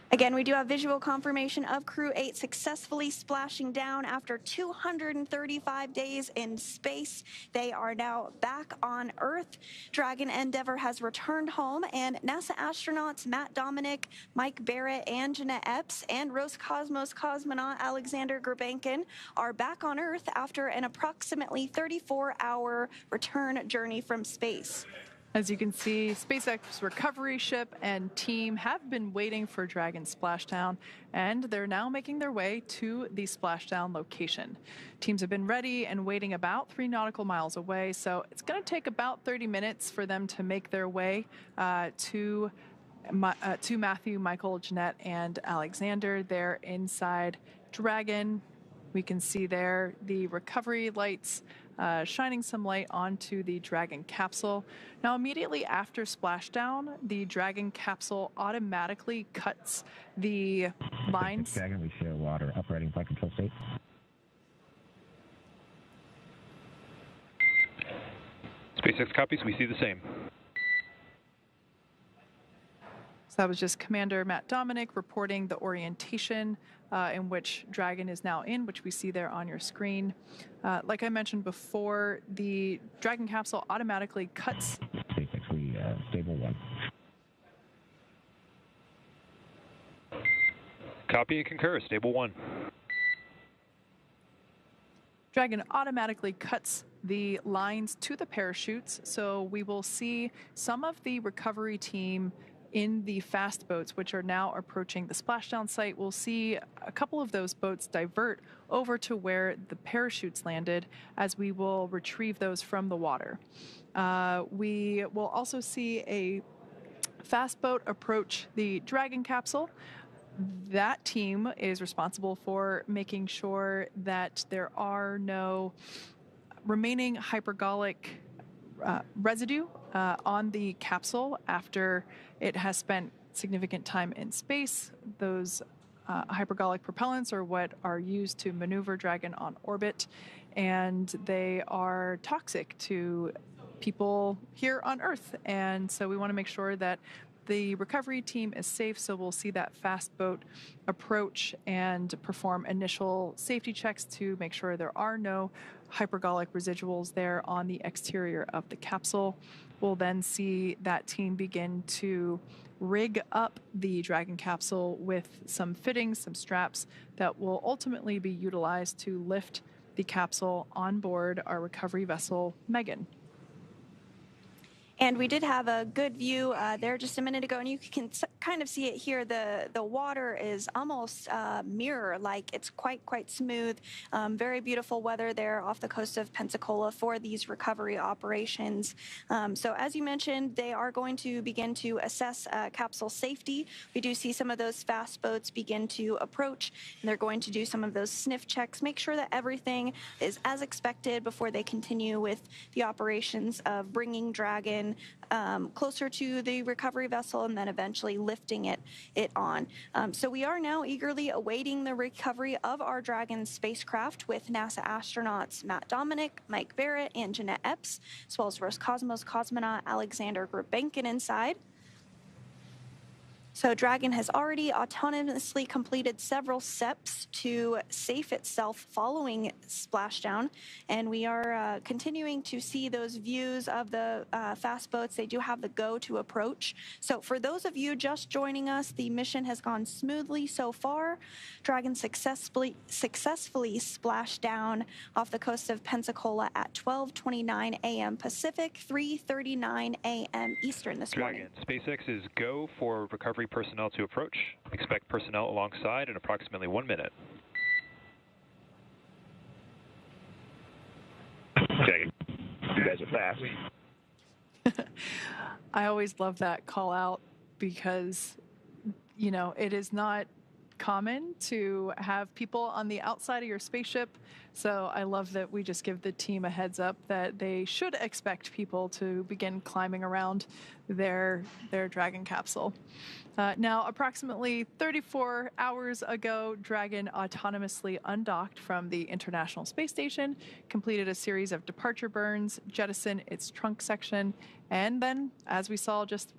Again, we do have visual confirmation of Crew-8 successfully splashing down after 235 days in space. They are now back on Earth. Dragon Endeavour has returned home, and NASA astronauts Matt Dominic, Mike Barrett, and Jeanette Epps, and Roscosmos cosmonaut Alexander Gurbankin are back on Earth after an approximately 34-hour return journey from space. As you can see, SpaceX recovery ship and team have been waiting for Dragon splashdown, and they're now making their way to the splashdown location. Teams have been ready and waiting about 3 nautical miles away, so it's going to take about 30 minutes for them to make their way to to Matthew, Michael, Jeanette, and Alexander. They're inside Dragon. We can see there the recovery lights shining some light onto the Dragon capsule. Now, immediately after splashdown, the Dragon capsule automatically cuts the lines. Dragon, we show water operating flight control state. SpaceX copies, we see the same. So that was just Commander Matt Dominic reporting the orientation in which Dragon is now in, which we see there on your screen. Like I mentioned before, the Dragon capsule automatically cuts. SpaceX, we stable 1. Copy and concur, stable 1. Dragon automatically cuts the lines to the parachutes, so we will see some of the recovery team in the fast boats, which are now approaching the splashdown site. We'll see a couple of those boats divert over to where the parachutes landed, as we will retrieve those from the water. We will also see a fast boat approach the Dragon capsule. That team is responsible for making sure that there are no remaining hypergolic residue on the capsule after it has spent significant time in space. Those hypergolic propellants are what are used to maneuver Dragon on orbit, and they are toxic to people here on Earth. And so we want to make sure that the recovery team is safe, so we'll see that fast boat approach and perform initial safety checks to make sure there are no hypergolic residuals there on the exterior of the capsule. We'll then see that team begin to rig up the Dragon capsule with some fittings, some straps that will ultimately be utilized to lift the capsule on board our recovery vessel, Megan. And we did have a good view there just a minute ago, and you can kind of see it here. The water is almost mirror-like. It's quite smooth. Very beautiful weather there off the coast of Pensacola for these recovery operations. So as you mentioned, they are going to begin to assess capsule safety. We do see some of those fast boats begin to approach, and they're going to do some of those sniff checks, make sure that everything is as expected before they continue with the operations of bringing Dragon closer to the recovery vessel and then eventually lifting it on. So we are now eagerly awaiting the recovery of our Dragon spacecraft with NASA astronauts Matt Dominic, Mike Barrett, and Jeanette Epps, as well as Roscosmos cosmonaut Alexander Gurbenkin inside. So Dragon has already autonomously completed several steps to safe itself following splashdown, and we are continuing to see those views of the fast boats. They do have the go to approach. So for those of you just joining us, the mission has gone smoothly so far. Dragon successfully splashed down off the coast of Pensacola at 12:29 a.m. Pacific, 3:39 a.m. Eastern this morning. Dragon, SpaceX is go for recovery personnel to approach. Expect personnel alongside in approximately 1 minute. Dragon, you guys are fast. I always love that call out because, you know, it is not common to have people on the outside of your spaceship. So I love that we just give the team a heads up that they should expect people to begin climbing around their Dragon capsule. Now, approximately 34 hours ago, Dragon autonomously undocked from the International Space Station, completed a series of departure burns, jettisoned its trunk section, and then, as we saw just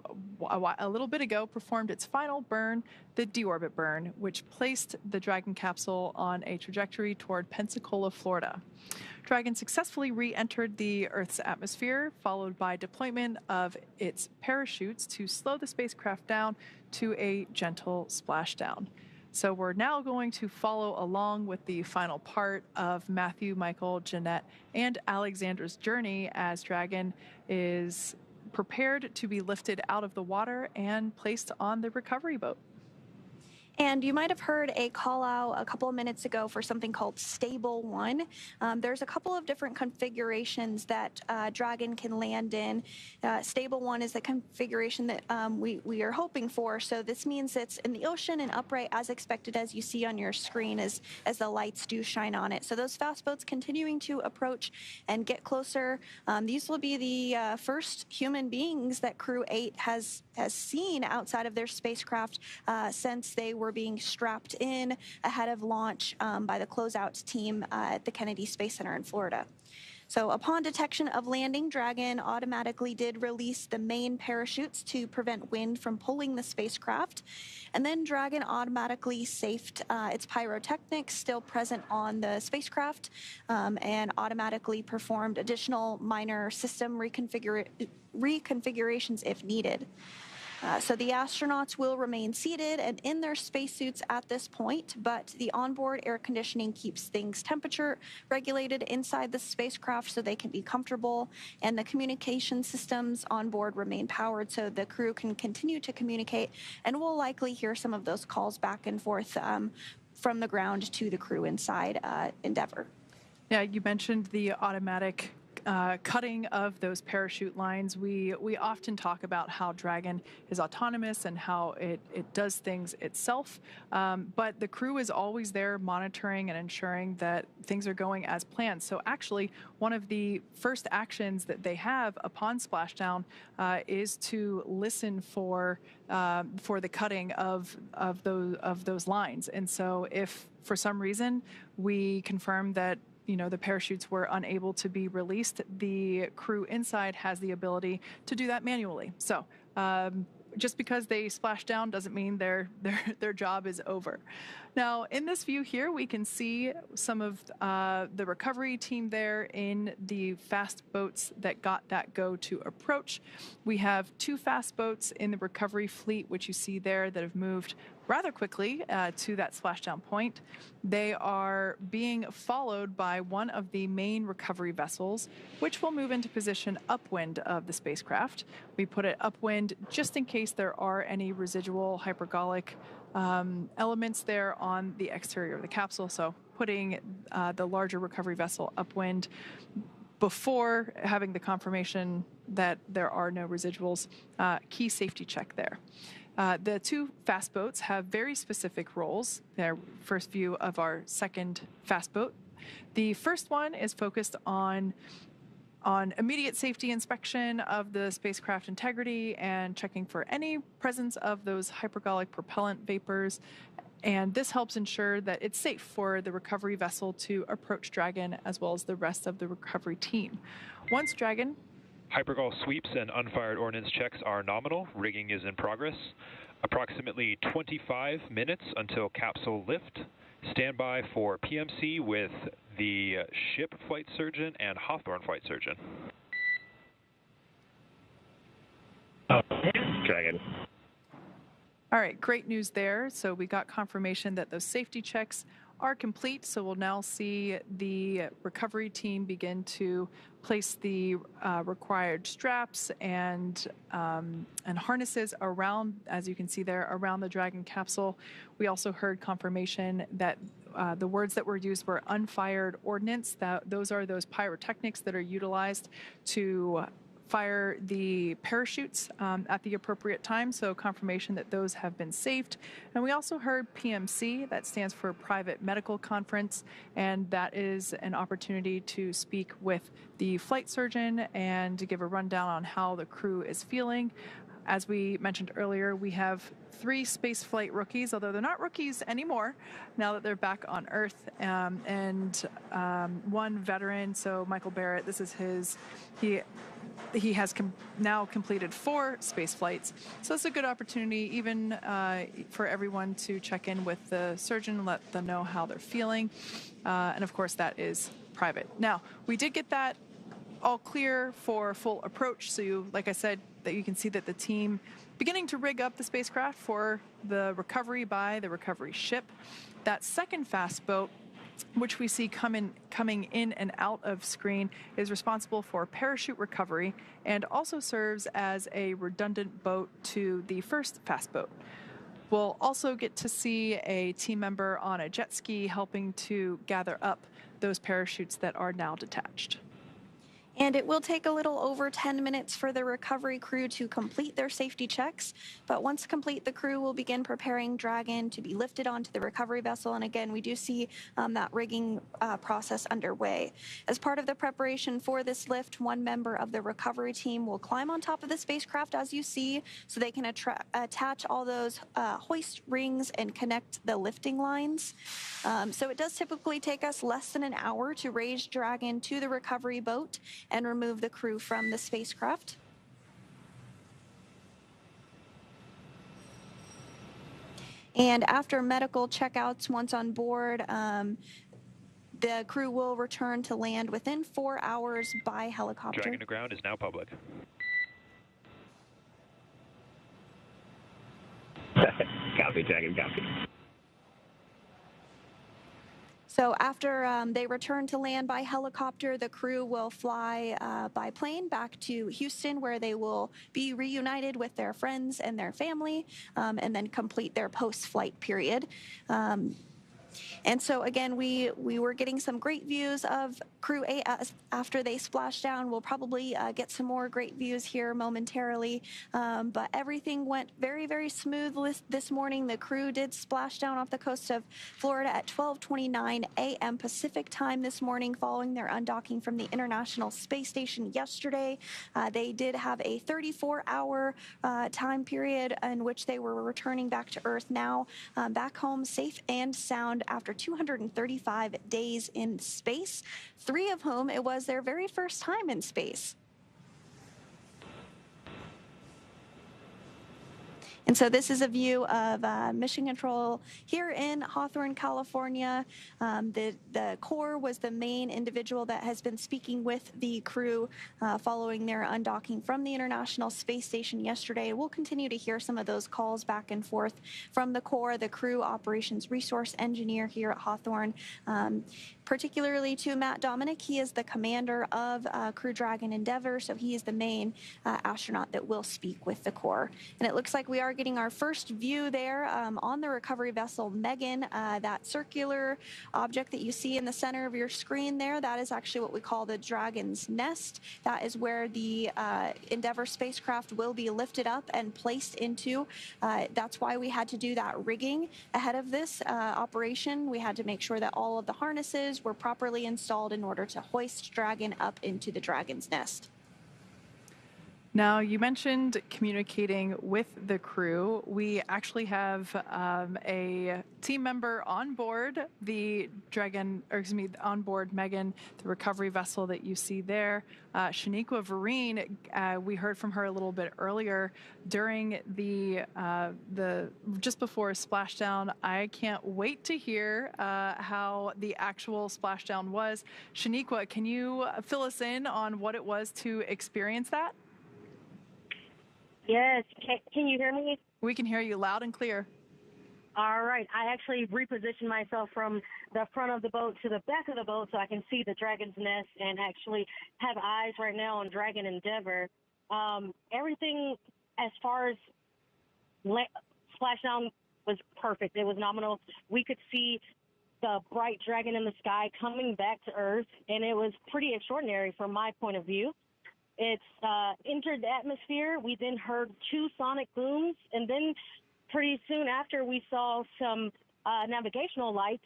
a little bit ago, performed its final burn, the Deorbit burn, which placed the Dragon capsule on a trajectory toward Pensacola, Florida. Dragon successfully re-entered the Earth's atmosphere, followed by deployment of its parachutes to slow the spacecraft down to a gentle splashdown. So we're now going to follow along with the final part of Matthew, Michael, Jeanette, and Alexander's journey as Dragon is prepared to be lifted out of the water and placed on the recovery boat. And you might have heard a call out a couple of minutes ago for something called Stable 1. There's a couple of different configurations that Dragon can land in. Stable 1 is the configuration that we are hoping for. So this means it's in the ocean and upright as expected, as you see on your screen as the lights do shine on it. So those fast boats continuing to approach and get closer. These will be the first human beings that Crew-8 has seen outside of their spacecraft since they were being strapped in ahead of launch by the closeout team at the Kennedy Space Center in Florida. So upon detection of landing, Dragon automatically did release the main parachutes to prevent wind from pulling the spacecraft. And then Dragon automatically safed its pyrotechnics still present on the spacecraft and automatically performed additional minor system reconfigurations if needed. So the astronauts will remain seated and in their spacesuits at this point, but the onboard air conditioning keeps things temperature regulated inside the spacecraft so they can be comfortable, and the communication systems on board remain powered so the crew can continue to communicate, and we'll likely hear some of those calls back and forth from the ground to the crew inside Endeavour. Yeah, you mentioned the automatic cutting of those parachute lines. We often talk about how Dragon is autonomous and how it does things itself, but the crew is always there monitoring and ensuring that things are going as planned. So actually, one of the first actions that they have upon splashdown is to listen for the cutting of those lines. And so if for some reason we confirm that the parachutes were unable to be released, the crew inside has the ability to do that manually. So just because they splash down doesn't mean their job is over. Now, in this view here, we can see some of the recovery team there in the fast boats that got that go to approach. We have 2 fast boats in the recovery fleet, which you see there, that have moved rather quickly to that splashdown point. They are being followed by one of the main recovery vessels, which will move into position upwind of the spacecraft. We put it upwind just in case there are any residual hypergolic elements there on the exterior of the capsule. So putting the larger recovery vessel upwind before having the confirmation that there are no residuals. Key safety check there. The 2 fast boats have very specific roles. Their first view of our second fast boat. The first one is focused on immediate safety inspection of the spacecraft integrity and checking for any presence of those hypergolic propellant vapors. And this helps ensure that it's safe for the recovery vessel to approach Dragon as well as the rest of the recovery team. Once Dragon... Hypergol sweeps and unfired ordnance checks are nominal. Rigging is in progress. Approximately 25 minutes until capsule lift. Standby for PMC with the ship flight surgeon and Hawthorne flight surgeon. Dragon. All right, great news there. So we got confirmation that those safety checks are complete. So we'll now see the recovery team begin to place the required straps and harnesses around, as you can see there, around the Dragon capsule. We also heard confirmation that the words that were used were unfired ordnance. Those are those pyrotechnics that are utilized to fire the parachutes at the appropriate time, so confirmation that those have been saved. And we also heard PMC, that stands for Private Medical Conference, and that is an opportunity to speak with the flight surgeon and to give a rundown on how the crew is feeling. As we mentioned earlier, we have 3 spaceflight rookies, although they're not rookies anymore now that they're back on Earth, and 1 veteran, so Michael Barrett, this is he has now completed 4 space flights. So it's a good opportunity even for everyone to check in with the surgeon and let them know how they're feeling. And of course, that is private. Now, we did get that all clear for full approach. So like I said, that you can see that the team beginning to rig up the spacecraft for the recovery by the recovery ship. That second fast boat, which we see coming in and out of screen, is responsible for parachute recovery and also serves as a redundant boat to the first fast boat. We'll also get to see a team member on a jet ski helping to gather up those parachutes that are now detached. And it will take a little over 10 minutes for the recovery crew to complete their safety checks. But once complete, the crew will begin preparing Dragon to be lifted onto the recovery vessel. And again, we do see that rigging process underway. As part of the preparation for this lift, one member of the recovery team will climb on top of the spacecraft, as you see, so they can attach all those hoist rings and connect the lifting lines. So it does typically take us less than an hour to raise Dragon to the recovery boat and remove the crew from the spacecraft. And after medical checkouts, once on board, the crew will return to land within 4 hours by helicopter. Dragon to ground is now public. Copy, Dragon, copy. So after they return to land by helicopter, the crew will fly by plane back to Houston, where they will be reunited with their friends and their family, and then complete their post-flight period. And so again, we were getting some great views of Crew-8 after they splashed down. We'll probably get some more great views here momentarily. But everything went very, very smooth this morning. The crew did splash down off the coast of Florida at 12:29 a.m. Pacific time this morning, following their undocking from the International Space Station yesterday. They did have a 34-hour time period in which they were returning back to Earth, now back home safe and sound after 235 days in space, 3 of whom it was their very first time in space. And so this is a view of Mission Control here in Hawthorne, California. The core was the main individual that has been speaking with the crew following their undocking from the International Space Station yesterday. We'll continue to hear some of those calls back and forth from the core, the crew operations resource engineer here at Hawthorne. Particularly to Matt Dominic. He is the commander of Crew Dragon Endeavour, so he is the main astronaut that will speak with the core. And it looks like we are getting our first view there on the recovery vessel Megan. That circular object that you see in the center of your screen there, that is actually what we call the Dragon's Nest. That is where the Endeavour spacecraft will be lifted up and placed into. That's why we had to do that rigging ahead of this operation. We had to make sure that all of the harnesses were properly installed in order to hoist Dragon up into the Dragon's Nest. Now, you mentioned communicating with the crew. We actually have a team member on board the Dragon, or excuse me, on board Megan, the recovery vessel that you see there. Shaniqua Vereen, we heard from her a little bit earlier during the just before splashdown. I can't wait to hear how the actual splashdown was. Shaniqua, can you fill us in on what it was to experience that? Yes. Can you hear me? We can hear you loud and clear. All right. I actually repositioned myself from the front of the boat to the back of the boat so I can see the Dragon's Nest and actually have eyes right now on Dragon Endeavour. Everything as far as splashdown was perfect. It was nominal. We could see the bright dragon in the sky coming back to Earth, and it was pretty extraordinary from my point of view. It's entered the atmosphere. We then heard 2 sonic booms, and then pretty soon after we saw some navigational lights,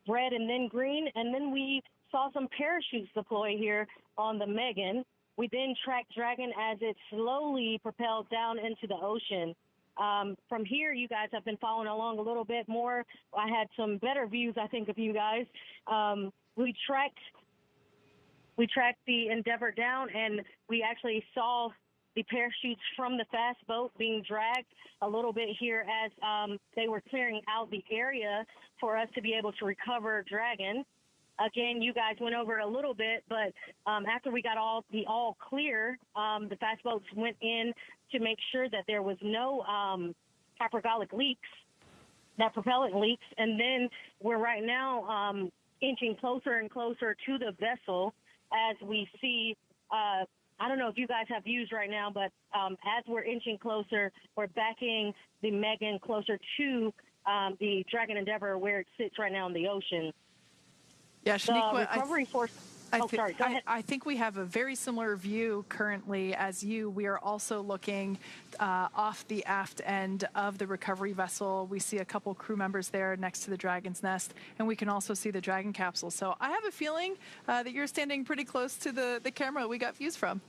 red and then green, and then we saw some parachutes deploy here on the Megan. We then tracked Dragon as it slowly propelled down into the ocean. From here, you guys have been following along a little bit more. I had some better views, I think, of you guys. We tracked the Endeavour down, and we actually saw the parachutes from the fast boat being dragged a little bit here as they were clearing out the area for us to be able to recover Dragon. Again, you guys went over it a little bit, but after we got all clear, the fast boats went in to make sure that there was no hypergolic leaks, that propellant leaks, and then we're right now inching closer and closer to the vessel as we see I don't know if you guys have views right now, but as we're inching closer, we're backing the Megan closer to the Dragon Endeavor where it sits right now in the ocean. Yeah, The Shaniqua, recovery force. Sorry, go ahead. I think we have a very similar view currently as you. We are also looking off the aft end of the recovery vessel. We see a couple crew members there next to the Dragon's Nest, and we can also see the Dragon capsule. So I have a feeling that you're standing pretty close to the camera we got views from.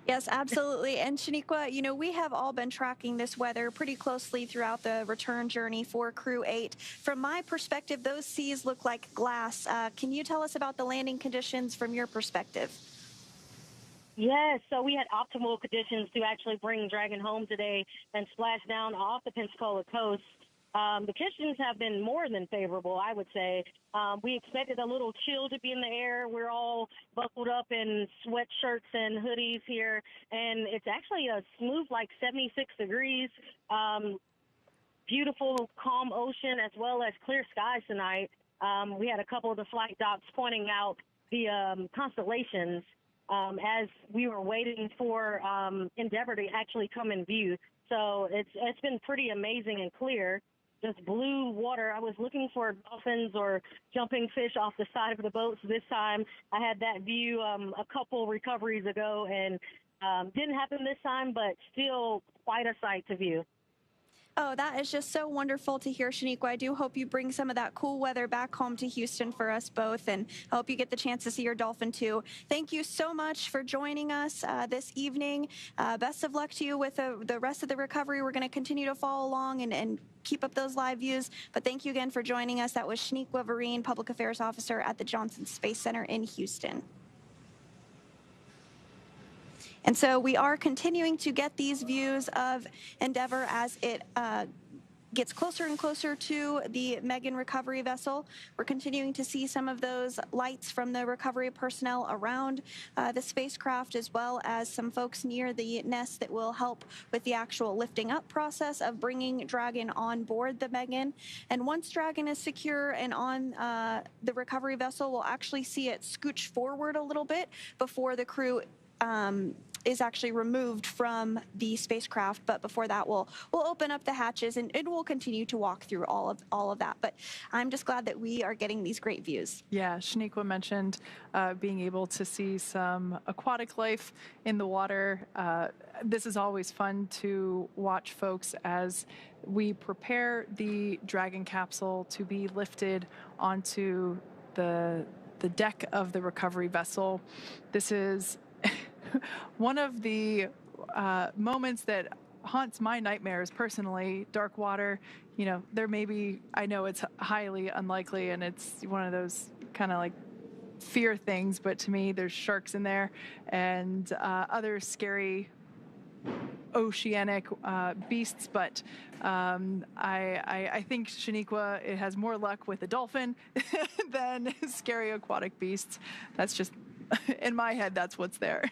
Yes, absolutely. And Shaniqua, you know, we have all been tracking this weather pretty closely throughout the return journey for Crew-8. From my perspective, those seas look like glass. Can you tell us about the landing conditions from your perspective? Yes, so we had optimal conditions to actually bring Dragon home today and splash down off the Pensacola coast. The conditions have been more than favorable, I would say. We expected a little chill to be in the air. We're all buckled up in sweatshirts and hoodies here, and it's actually a smooth, like 76 degrees. Beautiful, calm ocean as well as clear skies tonight. We had a couple of the flight docs pointing out the constellations as we were waiting for Endeavor to actually come in view. So it's been pretty amazing and clear. Just blue water. I was looking for dolphins or jumping fish off the side of the boats. This time I had that view a couple recoveries ago, and didn't happen this time, but still quite a sight to view. Oh, that is just so wonderful to hear, Shaniqua. I do hope you bring some of that cool weather back home to Houston for us both, and I hope you get the chance to see your dolphin too. Thank you so much for joining us this evening. Best of luck to you with the rest of the recovery. We're going to continue to follow along and keep up those live views, but thank you again for joining us. That was Shaniqua Vereen, Public Affairs Officer at the Johnson Space Center in Houston. And so we are continuing to get these views of Endeavor as it gets closer and closer to the Megan recovery vessel. We're continuing to see some of those lights from the recovery personnel around the spacecraft, as well as some folks near the nest that will help with the actual lifting up process of bringing Dragon on board the Megan. And once Dragon is secure and on the recovery vessel, we'll actually see it scooch forward a little bit before the crew is actually removed from the spacecraft. But before that, we'll open up the hatches and we'll continue to walk through all of that. But I'm just glad that we are getting these great views. Yeah, Shaniqua mentioned being able to see some aquatic life in the water. This is always fun to watch folks as we prepare the Dragon capsule to be lifted onto the deck of the recovery vessel. This is one of the moments that haunts my nightmares personally. Dark water, you know, there may be, I know it's highly unlikely and it's one of those kind of like fear things, but to me there's sharks in there and other scary oceanic beasts, but I think Shaniqua, it has more luck with a dolphin than scary aquatic beasts. That's just in my head, that's what's there.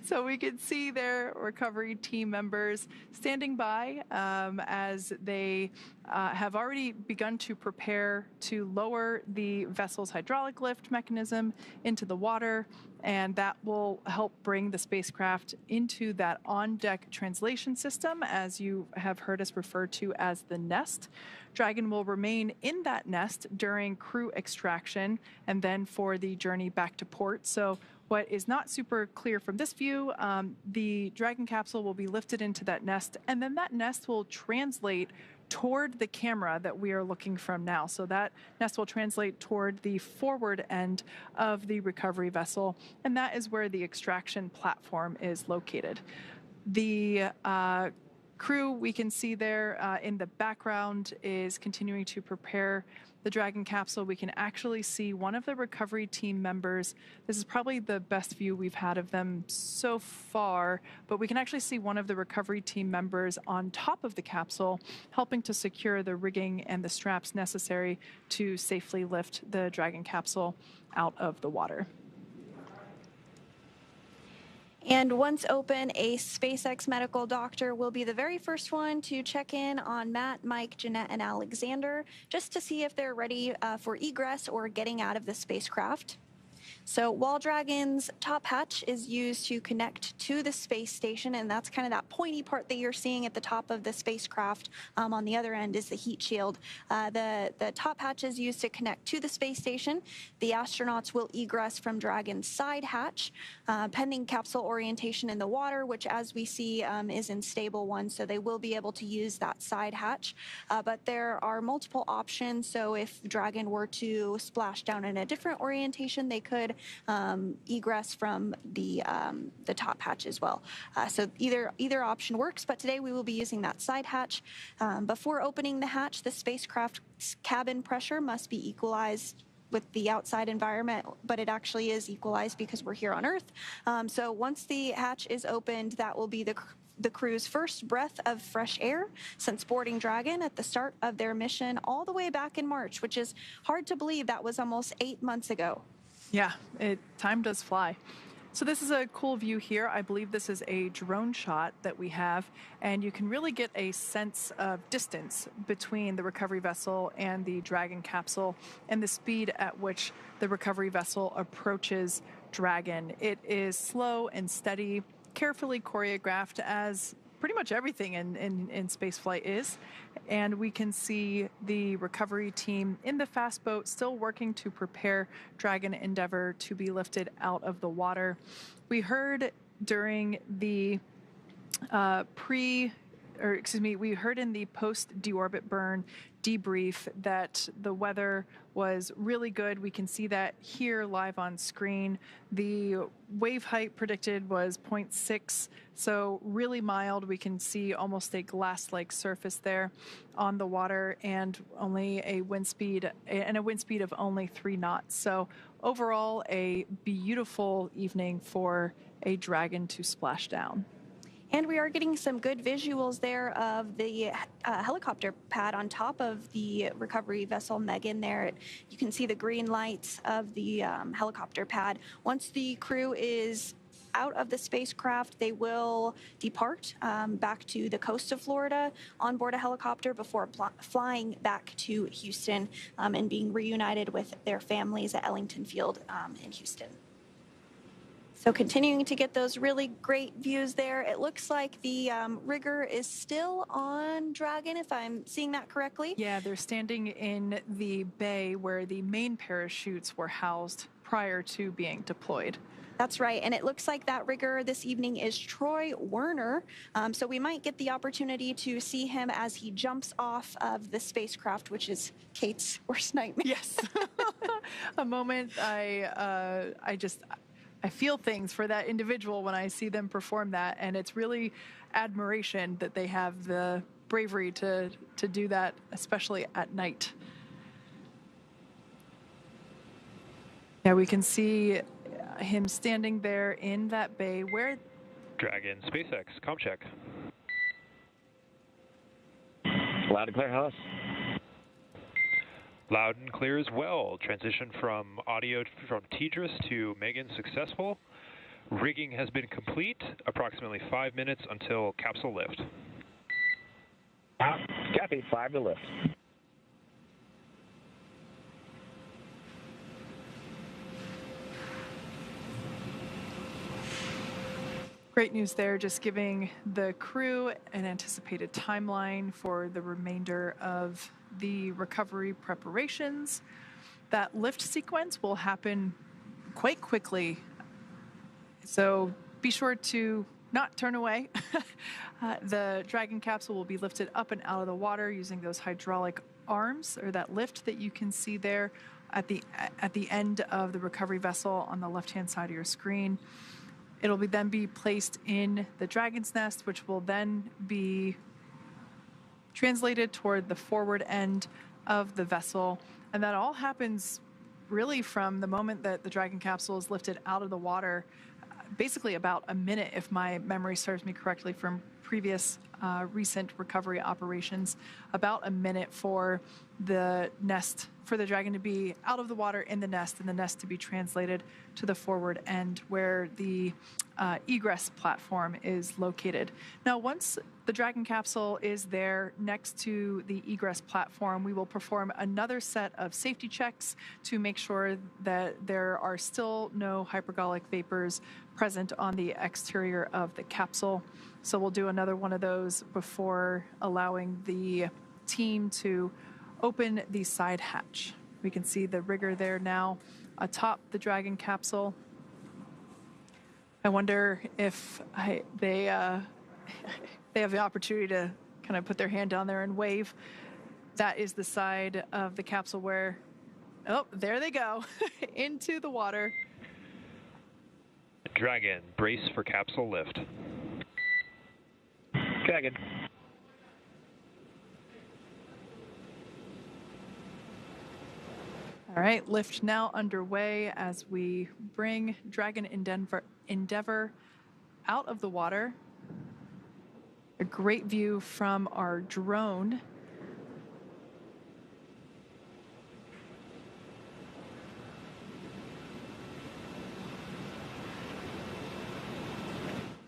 So we can see their recovery team members standing by as they have already begun to prepare to lower the vessel's hydraulic lift mechanism into the water, and that will help bring the spacecraft into that on-deck translation system, as you have heard us refer to as the nest. Dragon will remain in that nest during crew extraction and then for the journey back to port. So what is not super clear from this view, the Dragon capsule will be lifted into that nest, and then that nest will translate toward the camera that we are looking from now. So that nest will translate toward the forward end of the recovery vessel, and that is where the extraction platform is located. The crew we can see there in the background is continuing to prepare the Dragon capsule. We can actually see one of the recovery team members. This is probably the best view we've had of them so far, but we can actually see one of the recovery team members on top of the capsule, helping to secure the rigging and the straps necessary to safely lift the Dragon capsule out of the water. And once open, a SpaceX medical doctor will be the very first one to check in on Matt, Mike, Jeanette, and Alexander, just to see if they're ready for egress or getting out of the spacecraft. So Wall Dragon's top hatch is used to connect to the space station, and that's kind of that pointy part that you're seeing at the top of the spacecraft. On the other end is the heat shield. The top hatch is used to connect to the space station. The astronauts will egress from Dragon's side hatch, pending capsule orientation in the water, which as we see is in stable 1, so they will be able to use that side hatch. But there are multiple options, so if Dragon were to splash down in a different orientation, they could egress from the top hatch as well. So either option works, but today we will be using that side hatch. Before opening the hatch, the spacecraft's cabin pressure must be equalized with the outside environment, but it actually is equalized because we're here on Earth. So once the hatch is opened, that will be the crew's first breath of fresh air since boarding Dragon at the start of their mission all the way back in March, which is hard to believe that was almost 8 months ago. Yeah, time does fly. So this is a cool view here. I believe this is a drone shot that we have, and you can really get a sense of distance between the recovery vessel and the Dragon capsule and the speed at which the recovery vessel approaches Dragon. It is slow and steady, carefully choreographed, as pretty much everything in spaceflight is. And we can see the recovery team in the fast boat still working to prepare Dragon Endeavour to be lifted out of the water. We heard during the we heard in the post-deorbit burn debrief that the weather was really good. We can see that here live on screen. The wave height predicted was 0.6, so really mild. We can see almost a glass-like surface there on the water, and only a wind speed of only 3 knots. So overall, a beautiful evening for a Dragon to splash down. And we are getting some good visuals there of the helicopter pad on top of the recovery vessel Megan there. You can see the green lights of the helicopter pad. Once the crew is out of the spacecraft, they will depart back to the coast of Florida on board a helicopter before flying back to Houston and being reunited with their families at Ellington Field in Houston. So continuing to get those really great views there. It looks like the rigger is still on Dragon, if I'm seeing that correctly. Yeah, they're standing in the bay where the main parachutes were housed prior to being deployed. That's right, and it looks like that rigger this evening is Troy Werner. So we might get the opportunity to see him as he jumps off of the spacecraft, which is Kate's worst nightmare. Yes, a moment I feel things for that individual when I see them perform that, and it's really admiration that they have the bravery to do that, especially at night. Yeah, we can see him standing there in that bay where... Dragon, SpaceX, comm check. Loud and clear, Hollis. Loud and clear as well. Transition from audio from Tidris to Megan successful. Rigging has been complete. Approximately 5 minutes until capsule lift. Copy, 5 to lift. Great news there, just giving the crew an anticipated timeline for the remainder of the recovery preparations. That lift sequence will happen quite quickly, so be sure to not turn away. The Dragon capsule will be lifted up and out of the water using those hydraulic arms, or that lift that you can see there at the end of the recovery vessel on the left-hand side of your screen. It'll then be placed in the Dragon's nest, which will then be translated toward the forward end of the vessel. And that all happens really from the moment that the Dragon capsule is lifted out of the water, basically about a minute, if my memory serves me correctly from previous recent recovery operations, about a minute for the nest for the Dragon to be out of the water in the nest, and the nest to be translated to the forward end where the egress platform is located. Now, once the Dragon capsule is there next to the egress platform, we will perform another set of safety checks to make sure that there are still no hypergolic vapors present on the exterior of the capsule. So we'll do another one of those before allowing the team to open the side hatch. We can see the rigger there now atop the Dragon capsule. I wonder if they have the opportunity to kind of put their hand down there and wave. That is the side of the capsule where, oh, there they go, into the water. Dragon, brace for capsule lift. Dragon. All right, lift now underway as we bring Dragon Endeavour out of the water. A great view from our drone.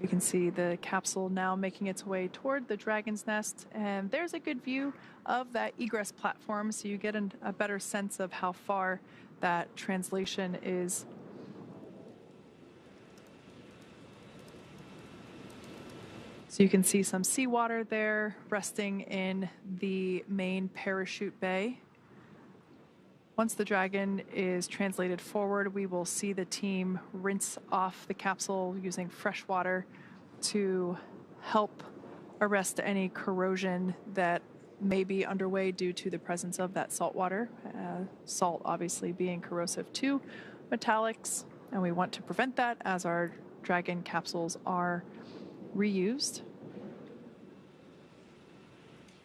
We can see the capsule now making its way toward the Dragon's Nest, and there's a good view of that egress platform, so you get a better sense of how far that translation is. So you can see some seawater there resting in the main parachute bay. Once the Dragon is translated forward, we will see the team rinse off the capsule using fresh water to help arrest any corrosion that may be underway due to the presence of that salt water. Salt obviously being corrosive to metallics, and we want to prevent that as our Dragon capsules are reused.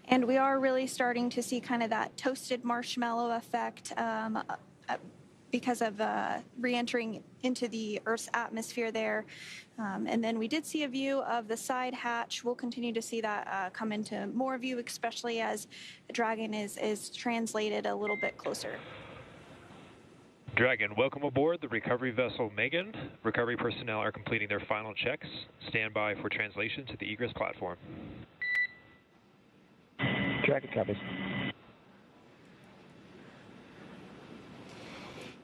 And we are really starting to see kind of that toasted marshmallow effect because of re-entering into the Earth's atmosphere there. And then we did see a view of the side hatch. We'll continue to see that come into more view, especially as the Dragon is translated a little bit closer. Dragon, welcome aboard the recovery vessel Megan. Recovery personnel are completing their final checks. Stand by for translation to the egress platform. Dragon copies.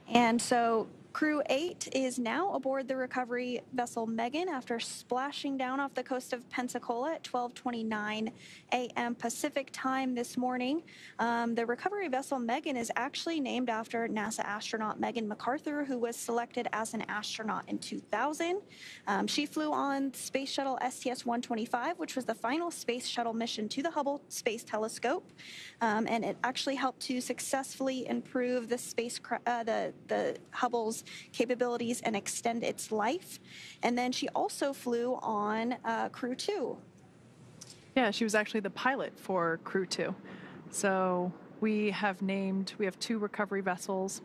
And so Crew-8 is now aboard the recovery vessel Megan after splashing down off the coast of Pensacola at 12:29 a.m. Pacific time this morning. The recovery vessel Megan is actually named after NASA astronaut Megan McArthur, who was selected as an astronaut in 2000. She flew on Space Shuttle STS-125, which was the final space shuttle mission to the Hubble Space Telescope. And it actually helped to successfully improve the Hubble's capabilities and extend its life. And then she also flew on Crew-2. Yeah, she was actually the pilot for Crew-2. So we have two recovery vessels,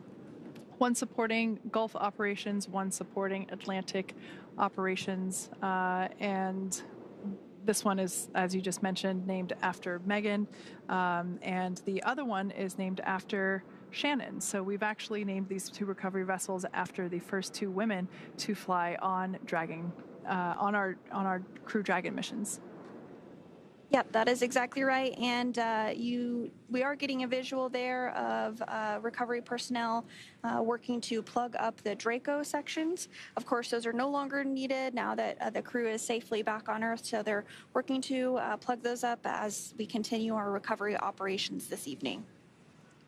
one supporting Gulf operations, one supporting Atlantic operations, and this one is, as you just mentioned, named after Megan, and the other one is named after Shannon. So we've actually named these two recovery vessels after the first two women to fly on Dragon, on our Crew Dragon missions. Yep, that is exactly right. And we are getting a visual there of recovery personnel working to plug up the Draco sections. Of course, those are no longer needed now that the crew is safely back on Earth. So they're working to plug those up as we continue our recovery operations this evening.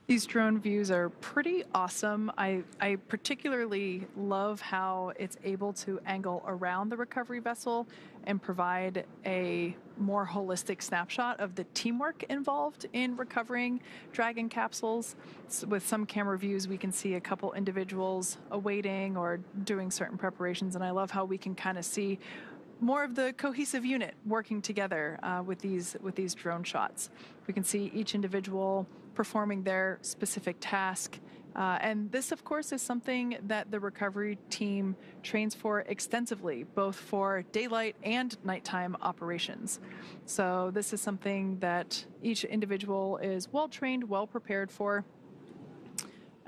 These drone views are pretty awesome. I particularly love how it's able to angle around the recovery vessel and provide a more holistic snapshot of the teamwork involved in recovering Dragon capsules. So with some camera views, we can see a couple individuals awaiting or doing certain preparations, and I love how we can kind of see more of the cohesive unit working together with these drone shots. We can see each individual performing their specific task. And this, of course, is something that the recovery team trains for extensively, both for daylight and nighttime operations. So this is something that each individual is well trained, well prepared for.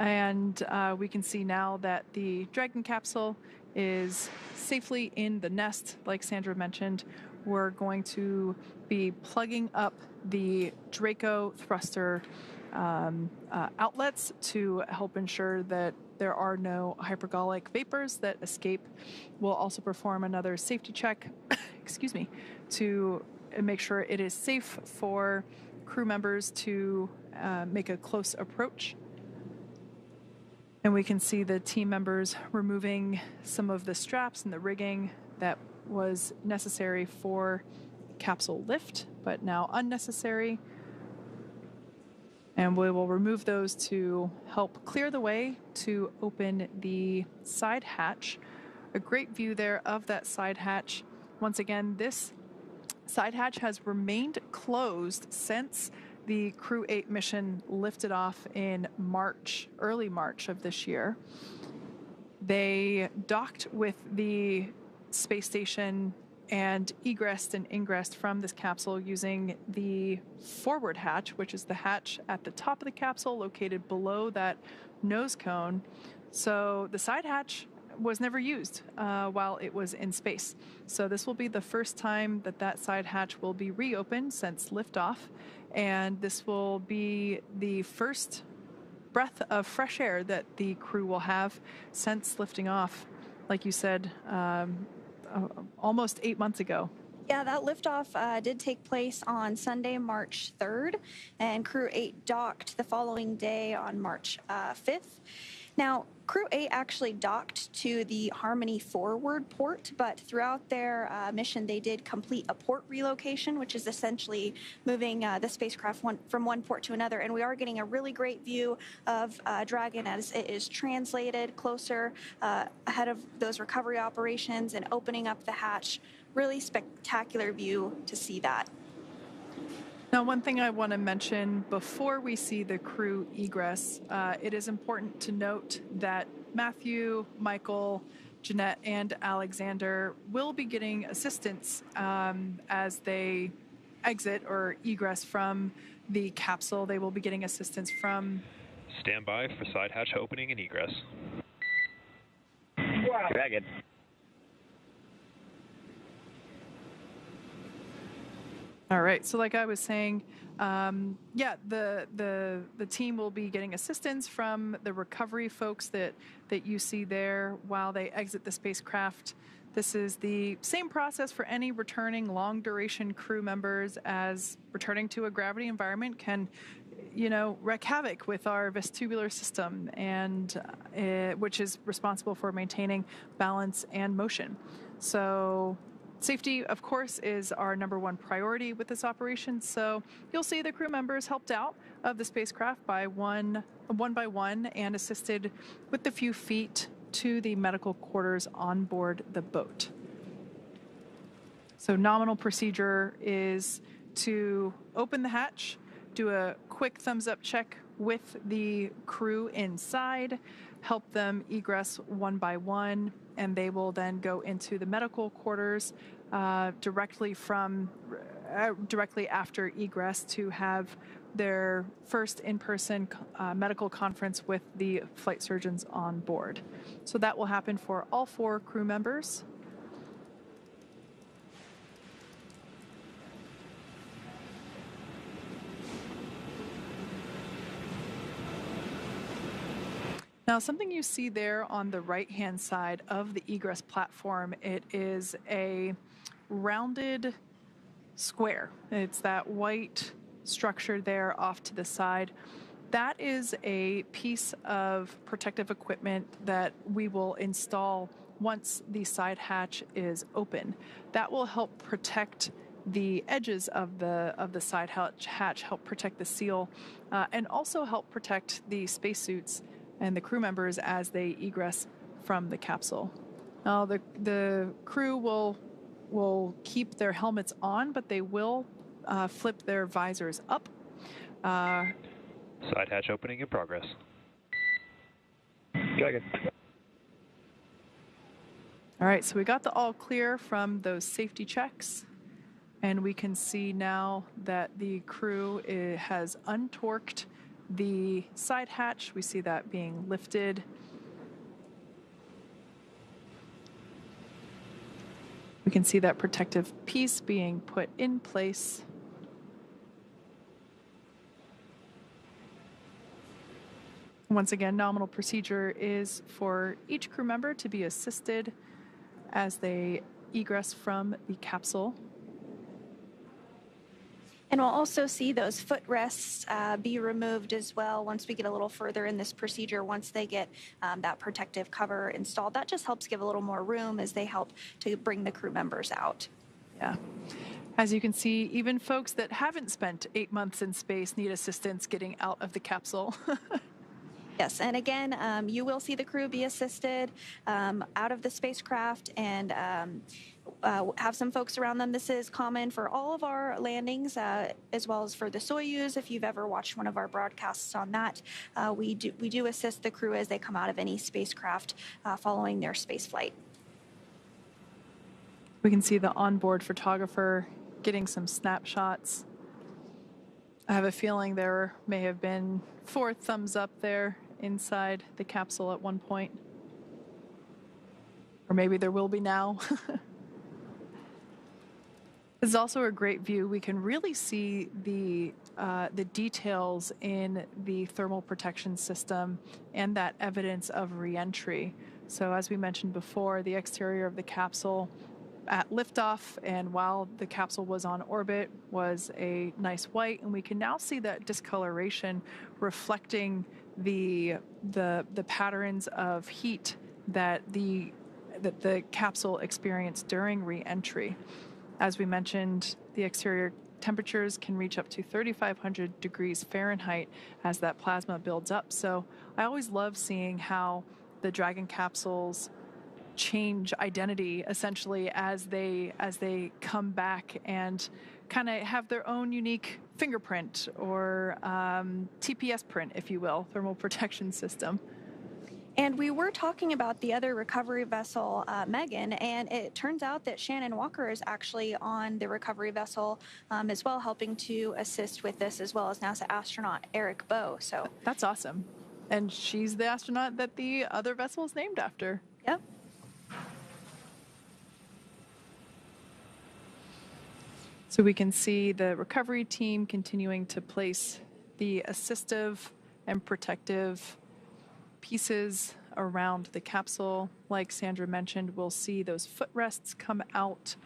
And we can see now that the Dragon capsule is safely in the nest, like Sandra mentioned. We're going to be plugging up the Draco thruster outlets to help ensure that there are no hypergolic vapors that escape. We'll also perform another safety check, excuse me, to make sure it is safe for crew members to make a close approach. And we can see the team members removing some of the straps and the rigging that was necessary for capsule lift, but now unnecessary. And we will remove those to help clear the way to open the side hatch. A great view there of that side hatch. Once again, this side hatch has remained closed since the Crew-8 mission lifted off in March, early March of this year. They docked with the space station and egressed and ingressed from this capsule using the forward hatch, which is the hatch at the top of the capsule located below that nose cone. So the side hatch was never used while it was in space. So this will be the first time that that side hatch will be reopened since liftoff. And this will be the first breath of fresh air that the crew will have since lifting off, like you said, almost 8 months ago. Yeah, that liftoff did take place on Sunday, March 3rd, and Crew-8 docked the following day on March 5th. Now, Crew-8 actually docked to the Harmony forward port, but throughout their mission, they did complete a port relocation, which is essentially moving the spacecraft from one port to another. And we are getting a really great view of Dragon as it is translated closer ahead of those recovery operations and opening up the hatch. Really spectacular view to see that. Now, one thing I want to mention before we see the crew egress, it is important to note that Matthew, Michael, Jeanette, and Alexander will be getting assistance as they exit or egress from the capsule. They will be getting assistance from... Stand by for side hatch opening and egress. Dragon. All right. So like I was saying, yeah, the team will be getting assistance from the recovery folks that you see there while they exit the spacecraft. This is the same process for any returning long-duration crew members, as returning to a gravity environment can, wreak havoc with our vestibular system, and which is responsible for maintaining balance and motion. So safety, of course, is our #1 priority with this operation. So you'll see the crew members helped out of the spacecraft by one by one and assisted with the few feet to the medical quarters on board the boat. So nominal procedure is to open the hatch, do a quick thumbs up check with the crew inside, help them egress one by one, and they will then go into the medical quarters directly after egress to have their first in-person medical conference with the flight surgeons on board. So that will happen for all 4 crew members. Now, something you see there on the right-hand side of the egress platform, it is a rounded square. It's that white structure there off to the side. That is a piece of protective equipment that we will install once the side hatch is open. That will help protect the edges of the side hatch, help protect the seal, and also help protect the spacesuits and the crew members as they egress from the capsule. Now, the crew will keep their helmets on, but they will flip their visors up. Side hatch opening in progress. Dragon. All right, so we got the all clear from those safety checks, and we can see now that the crew has untorqued the side hatch. We see that being lifted. We can see that protective piece being put in place. Once again, nominal procedure is for each crew member to be assisted as they egress from the capsule. And we'll also see those footrests be removed as well once we get a little further in this procedure, once they get that protective cover installed. That just helps give a little more room as they help to bring the crew members out. Yeah. As you can see, even folks that haven't spent 8 months in space need assistance getting out of the capsule. Yes, and again, you will see the crew be assisted out of the spacecraft and have some folks around them. This is common for all of our landings, as well as for the Soyuz. If you've ever watched one of our broadcasts on that, we do assist the crew as they come out of any spacecraft following their space flight. We can see the onboard photographer getting some snapshots. I have a feeling there may have been 4 thumbs up there inside the capsule at one point. Or maybe there will be now. This is also a great view. We can really see the details in the thermal protection system and that evidence of reentry. So as we mentioned before, the exterior of the capsule at liftoff and while the capsule was on orbit was a nice white, and we can now see that discoloration reflecting the patterns of heat that the capsule experienced during re-entry. As we mentioned, the exterior temperatures can reach up to 3,500 degrees Fahrenheit as that plasma builds up. So I always love seeing how the Dragon capsules change identity essentially as they come back and kind of have their own unique fingerprint or TPS print, if you will, thermal protection system. And we were talking about the other recovery vessel, Megan, and it turns out that Shannon Walker is actually on the recovery vessel as well, helping to assist with this, as well as NASA astronaut Eric Bowe. So that's awesome. And she's the astronaut that the other vessel is named after. Yep. So we can see the recovery team continuing to place the assistive and protective pieces around the capsule. Like Sandra mentioned, we'll see those footrests come out.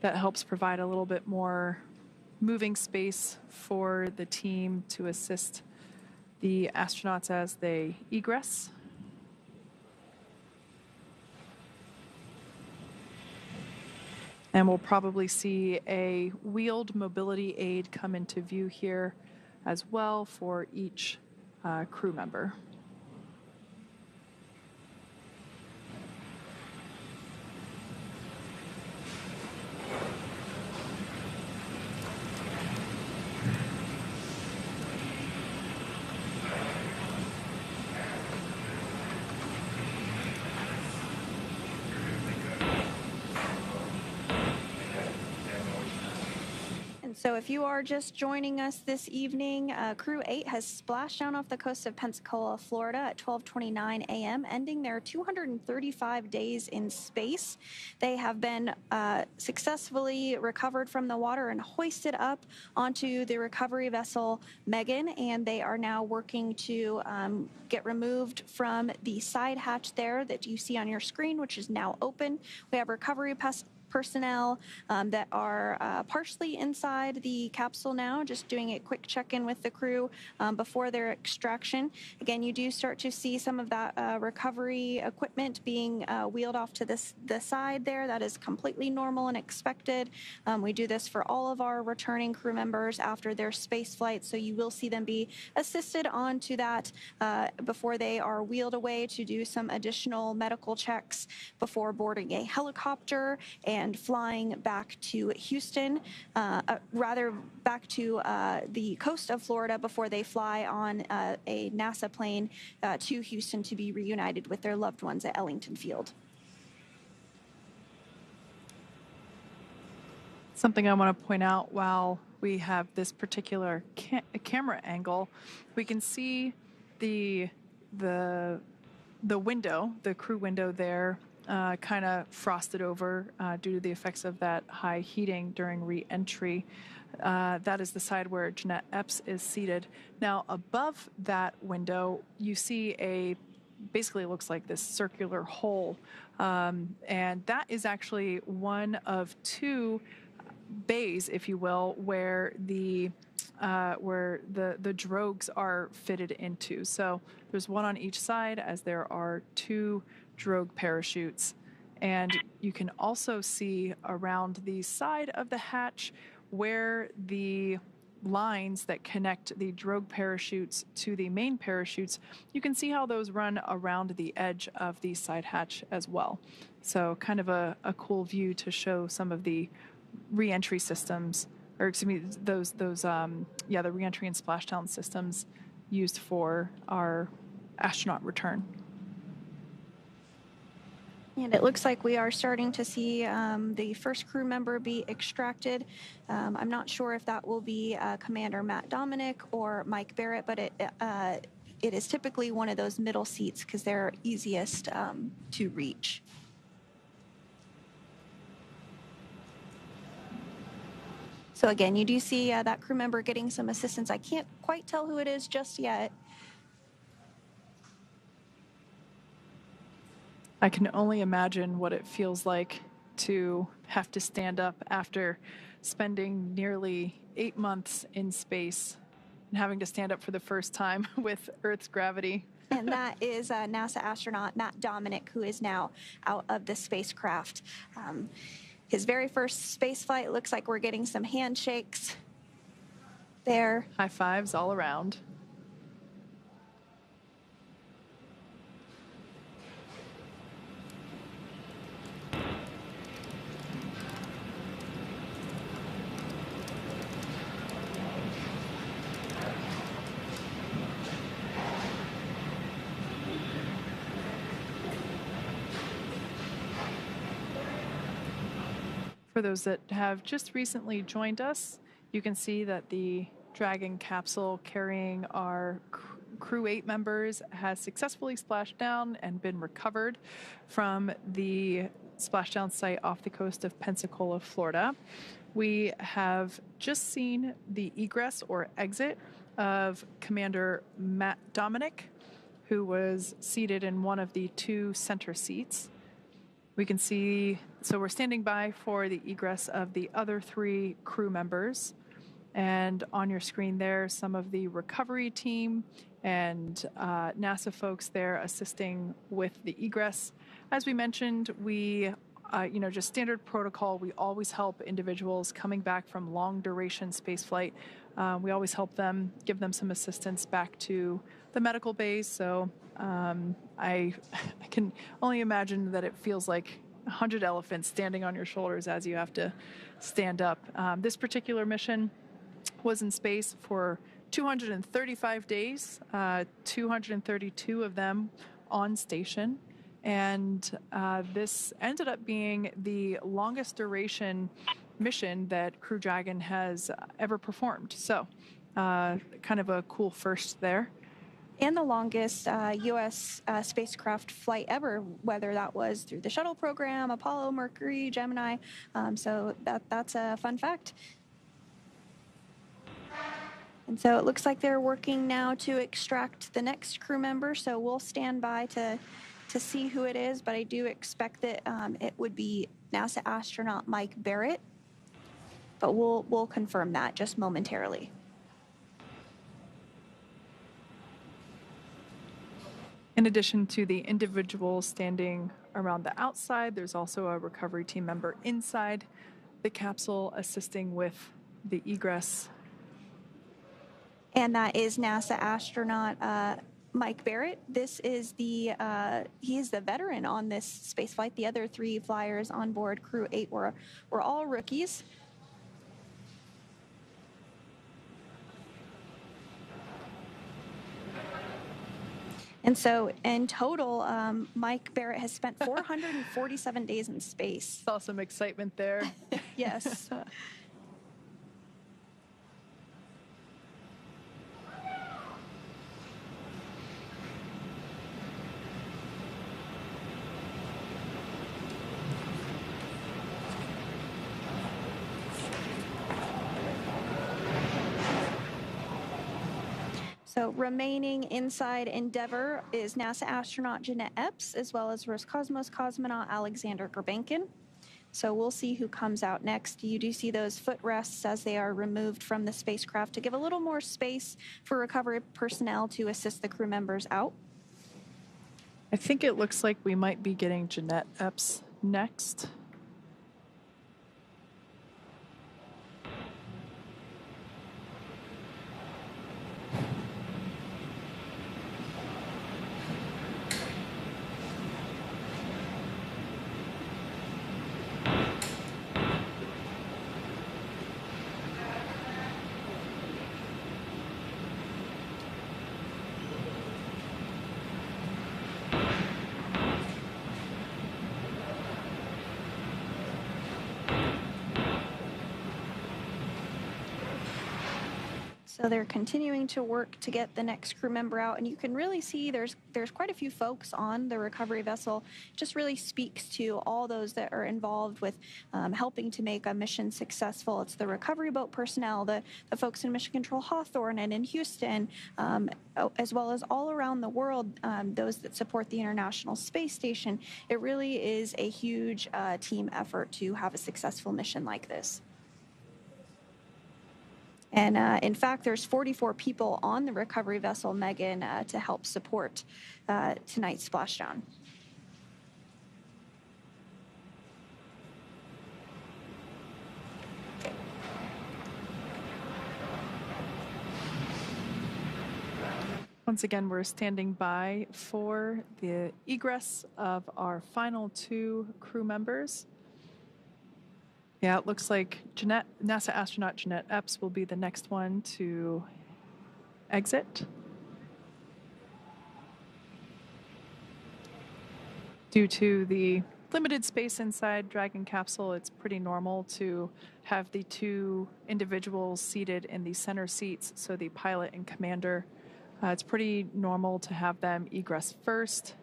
That helps provide a little bit more moving space for the team to assist the astronauts as they egress. And we'll probably see a wheeled mobility aid come into view here as well for each crew member. So if you are just joining us this evening, Crew-8 has splashed down off the coast of Pensacola, Florida at 12:29 a.m., ending their 235 days in space. They have been successfully recovered from the water and hoisted up onto the recovery vessel Megan, and they are now working to get removed from the side hatch there that you see on your screen, which is now open. We have recovery personnel that are partially inside the capsule now, just doing a quick check-in with the crew before their extraction. Again, you do start to see some of that recovery equipment being wheeled off to the side there. That is completely normal and expected. We do this for all of our returning crew members after their space flight, so you will see them be assisted onto that before they are wheeled away to do some additional medical checks before boarding a helicopter and flying back to Houston, rather back to the coast of Florida before they fly on a NASA plane to Houston to be reunited with their loved ones at Ellington Field. Something I want to point out while we have this particular camera angle, we can see the window, the crew window there, kind of frosted over due to the effects of that high heating during re-entry. That is the side where Jeanette Epps is seated. Now, above that window, you see basically looks like this circular hole. And that is actually one of two bays, if you will, where the drogues are fitted into. So there's one on each side, as there are two drogue parachutes. And you can also see around the side of the hatch where the lines that connect the drogue parachutes to the main parachutes, you can see how those run around the edge of the side hatch as well. So kind of a cool view to show some of the re-entry systems, or excuse me, the re-entry and splashdown systems used for our astronaut return. And it looks like we are starting to see the first crew member be extracted. I'm not sure if that will be Commander Matt Dominic or Mike Barrett, but it is typically one of those middle seats because they're easiest to reach. So again, you do see that crew member getting some assistance. I can't quite tell who it is just yet. I can only imagine what it feels like to have to stand up after spending nearly 8 months in space and having to stand up for the first time with Earth's gravity. And that is NASA astronaut Matt Dominic, who is now out of the spacecraft. His very first space flight. Looks like we're getting some handshakes there. High fives all around. For those that have just recently joined us, you can see that the Dragon capsule carrying our Crew-8 members has successfully splashed down and been recovered from the splashdown site off the coast of Pensacola, Florida. We have just seen the egress or exit of Commander Matt Dominic, who was seated in one of the two center seats. We can see, so we're standing by for the egress of the other three crew members. And on your screen there, some of the recovery team and NASA folks there assisting with the egress. As we mentioned, we, just standard protocol, we always help individuals coming back from long duration spaceflight. We always help them, give them some assistance back to the medical base. So I can only imagine that it feels like 100 elephants standing on your shoulders as you have to stand up. This particular mission was in space for 235 days, 232 of them on station. And this ended up being the longest duration mission that Crew Dragon has ever performed. So kind of a cool first there. And the longest U.S. spacecraft flight ever, whether that was through the shuttle program, Apollo, Mercury, Gemini. So that's a fun fact. And so it looks like they're working now to extract the next crew member. So we'll stand by to see who it is, but I do expect that it would be NASA astronaut Mike Barrett. But we'll confirm that just momentarily. In addition to the individuals standing around the outside, there's also a recovery team member inside the capsule assisting with the egress. And that is NASA astronaut Mike Barrett. This is he is the veteran on this space flight. The other three flyers on board Crew-8 were all rookies. And so in total, Mike Barrett has spent 447 days in space. Saw some excitement there. Yes. So remaining inside Endeavour is NASA astronaut Jeanette Epps, as well as Roscosmos cosmonaut Alexander Gurbankin. So we'll see who comes out next. You do see those footrests as they are removed from the spacecraft to give a little more space for recovery personnel to assist the crew members out. I think it looks like we might be getting Jeanette Epps next. So they're continuing to work to get the next crew member out, and you can really see there's quite a few folks on the recovery vessel. It just really speaks to all those that are involved with helping to make a mission successful. It's the recovery boat personnel, the folks in Mission Control Hawthorne and in Houston, as well as all around the world, those that support the International Space Station. It really is a huge team effort to have a successful mission like this. And in fact, there's 44 people on the recovery vessel, Megan, to help support tonight's splashdown. Once again, we're standing by for the egress of our final 2 crew members. Yeah, it looks like NASA astronaut Jeanette Epps will be the next one to exit. Due to the limited space inside Dragon capsule, it's pretty normal to have the 2 individuals seated in the center seats, so the pilot and commander. It's pretty normal to have them egress first,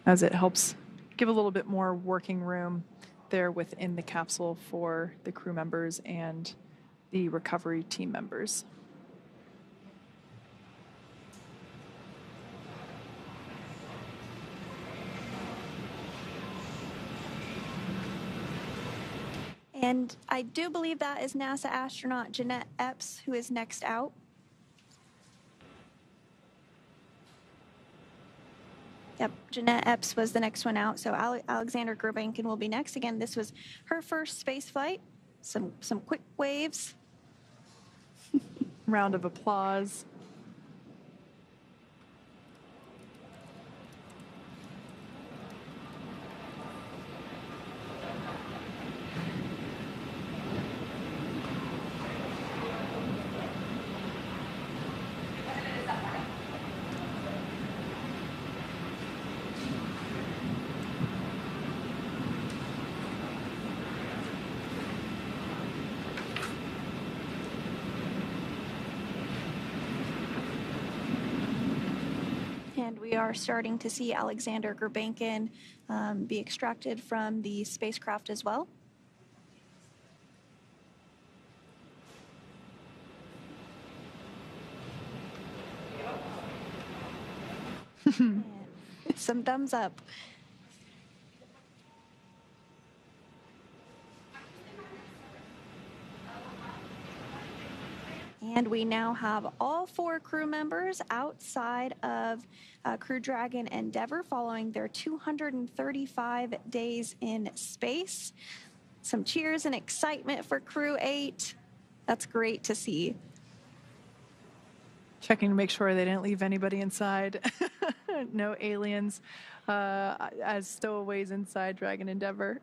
as it helps give a little bit more working room there within the capsule for the crew members and the recovery team members. And I do believe that is NASA astronaut Jeanette Epps who is next out. Yep, Jeanette Epps was the next one out, so Alexander Gurbankin will be next. Again, this was her first space flight. Some quick waves. Round of applause. And we are starting to see Alexander Gurbankin be extracted from the spacecraft as well. Some thumbs up. And we now have all 4 crew members outside of Crew Dragon Endeavour following their 235 days in space. Some cheers and excitement for Crew-8. That's great to see. Checking to make sure they didn't leave anybody inside. No aliens as stowaways inside Dragon Endeavour.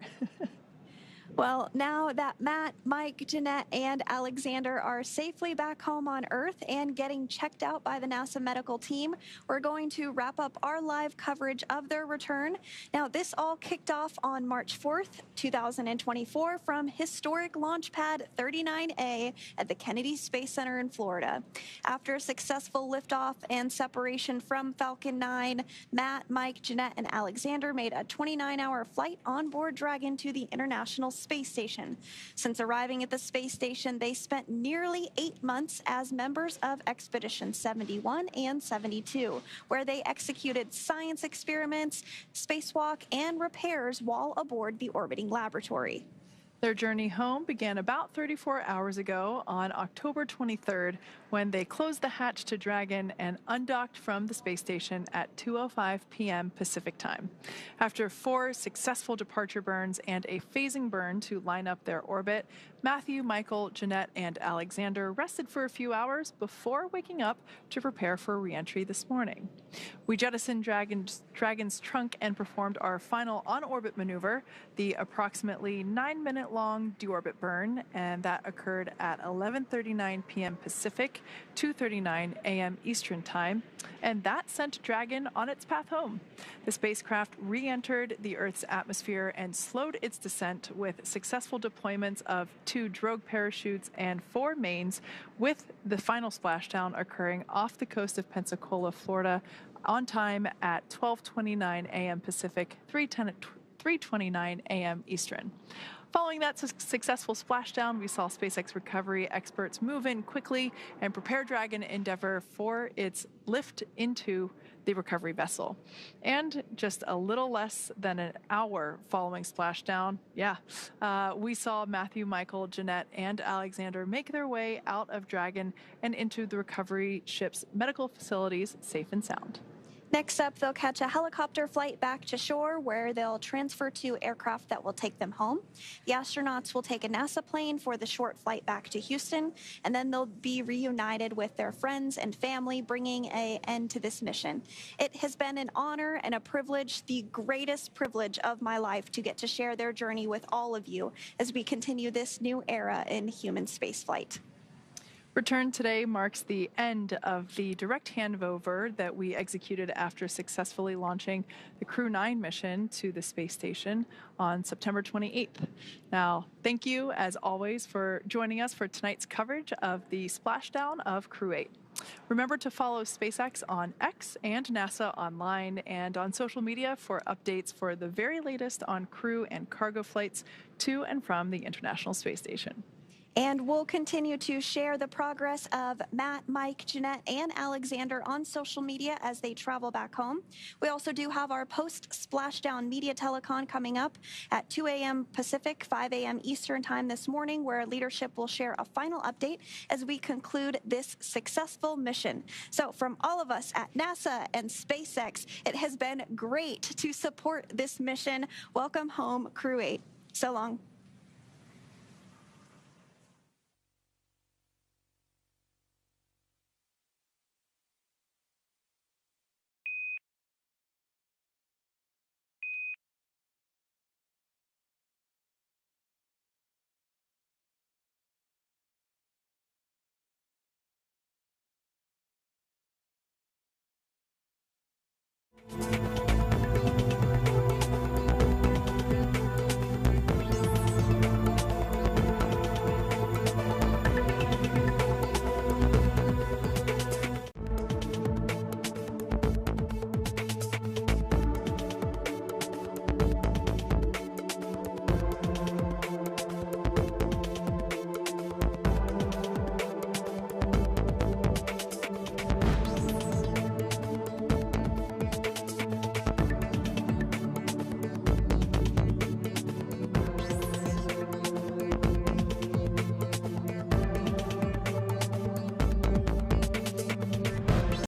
Well, now that Matt, Mike, Jeanette, and Alexander are safely back home on Earth and getting checked out by the NASA medical team, we're going to wrap up our live coverage of their return. Now, this all kicked off on March 4th, 2024 from historic Launch Pad 39A at the Kennedy Space Center in Florida. After a successful liftoff and separation from Falcon 9, Matt, Mike, Jeanette, and Alexander made a 29-hour flight on board Dragon to the International Space Station. Since arriving at the space station, they spent nearly 8 months as members of Expedition 71 and 72, where they executed science experiments, spacewalk, and repairs while aboard the orbiting laboratory. Their journey home began about 34 hours ago on October 23rd when they closed the hatch to Dragon and undocked from the space station at 2:05 p.m. Pacific time. After 4 successful departure burns and a phasing burn to line up their orbit, Matthew, Michael, Jeanette, and Alexander rested for a few hours before waking up to prepare for re-entry this morning. We jettisoned Dragon's trunk and performed our final on-orbit maneuver, the approximately 9-minute-long deorbit burn, and that occurred at 11:39 p.m. Pacific, 2:39 a.m. Eastern Time, and that sent Dragon on its path home. The spacecraft re-entered the Earth's atmosphere and slowed its descent with successful deployments of 2 drogue parachutes and 4 mains, with the final splashdown occurring off the coast of Pensacola, Florida, on time at 12:29 a.m. Pacific, 3:29 a.m. Eastern. Following that successful splashdown, we saw SpaceX recovery experts move in quickly and prepare Dragon Endeavour for its lift into the recovery vessel. And just a little less than an hour following splashdown, we saw Matthew, Michael, Jeanette, and Alexander make their way out of Dragon and into the recovery ship's medical facilities safe and sound. Next up, they'll catch a helicopter flight back to shore where they'll transfer to aircraft that will take them home. The astronauts will take a NASA plane for the short flight back to Houston, and then they'll be reunited with their friends and family, bringing an end to this mission. It has been an honor and a privilege, the greatest privilege of my life, to get to share their journey with all of you as we continue this new era in human spaceflight. Return today marks the end of the direct handover that we executed after successfully launching the Crew-9 mission to the space station on September 28th. Now, thank you, as always, for joining us for tonight's coverage of the splashdown of Crew-8. Remember to follow SpaceX on X and NASA online and on social media for updates for the very latest on crew and cargo flights to and from the International Space Station. And we'll continue to share the progress of Matt, Mike, Jeanette, and Alexander on social media as they travel back home. We also do have our post-splashdown media telecon coming up at 2 a.m. Pacific, 5 a.m. Eastern Time this morning, where leadership will share a final update as we conclude this successful mission. So from all of us at NASA and SpaceX, it has been great to support this mission. Welcome home, Crew-8. So long.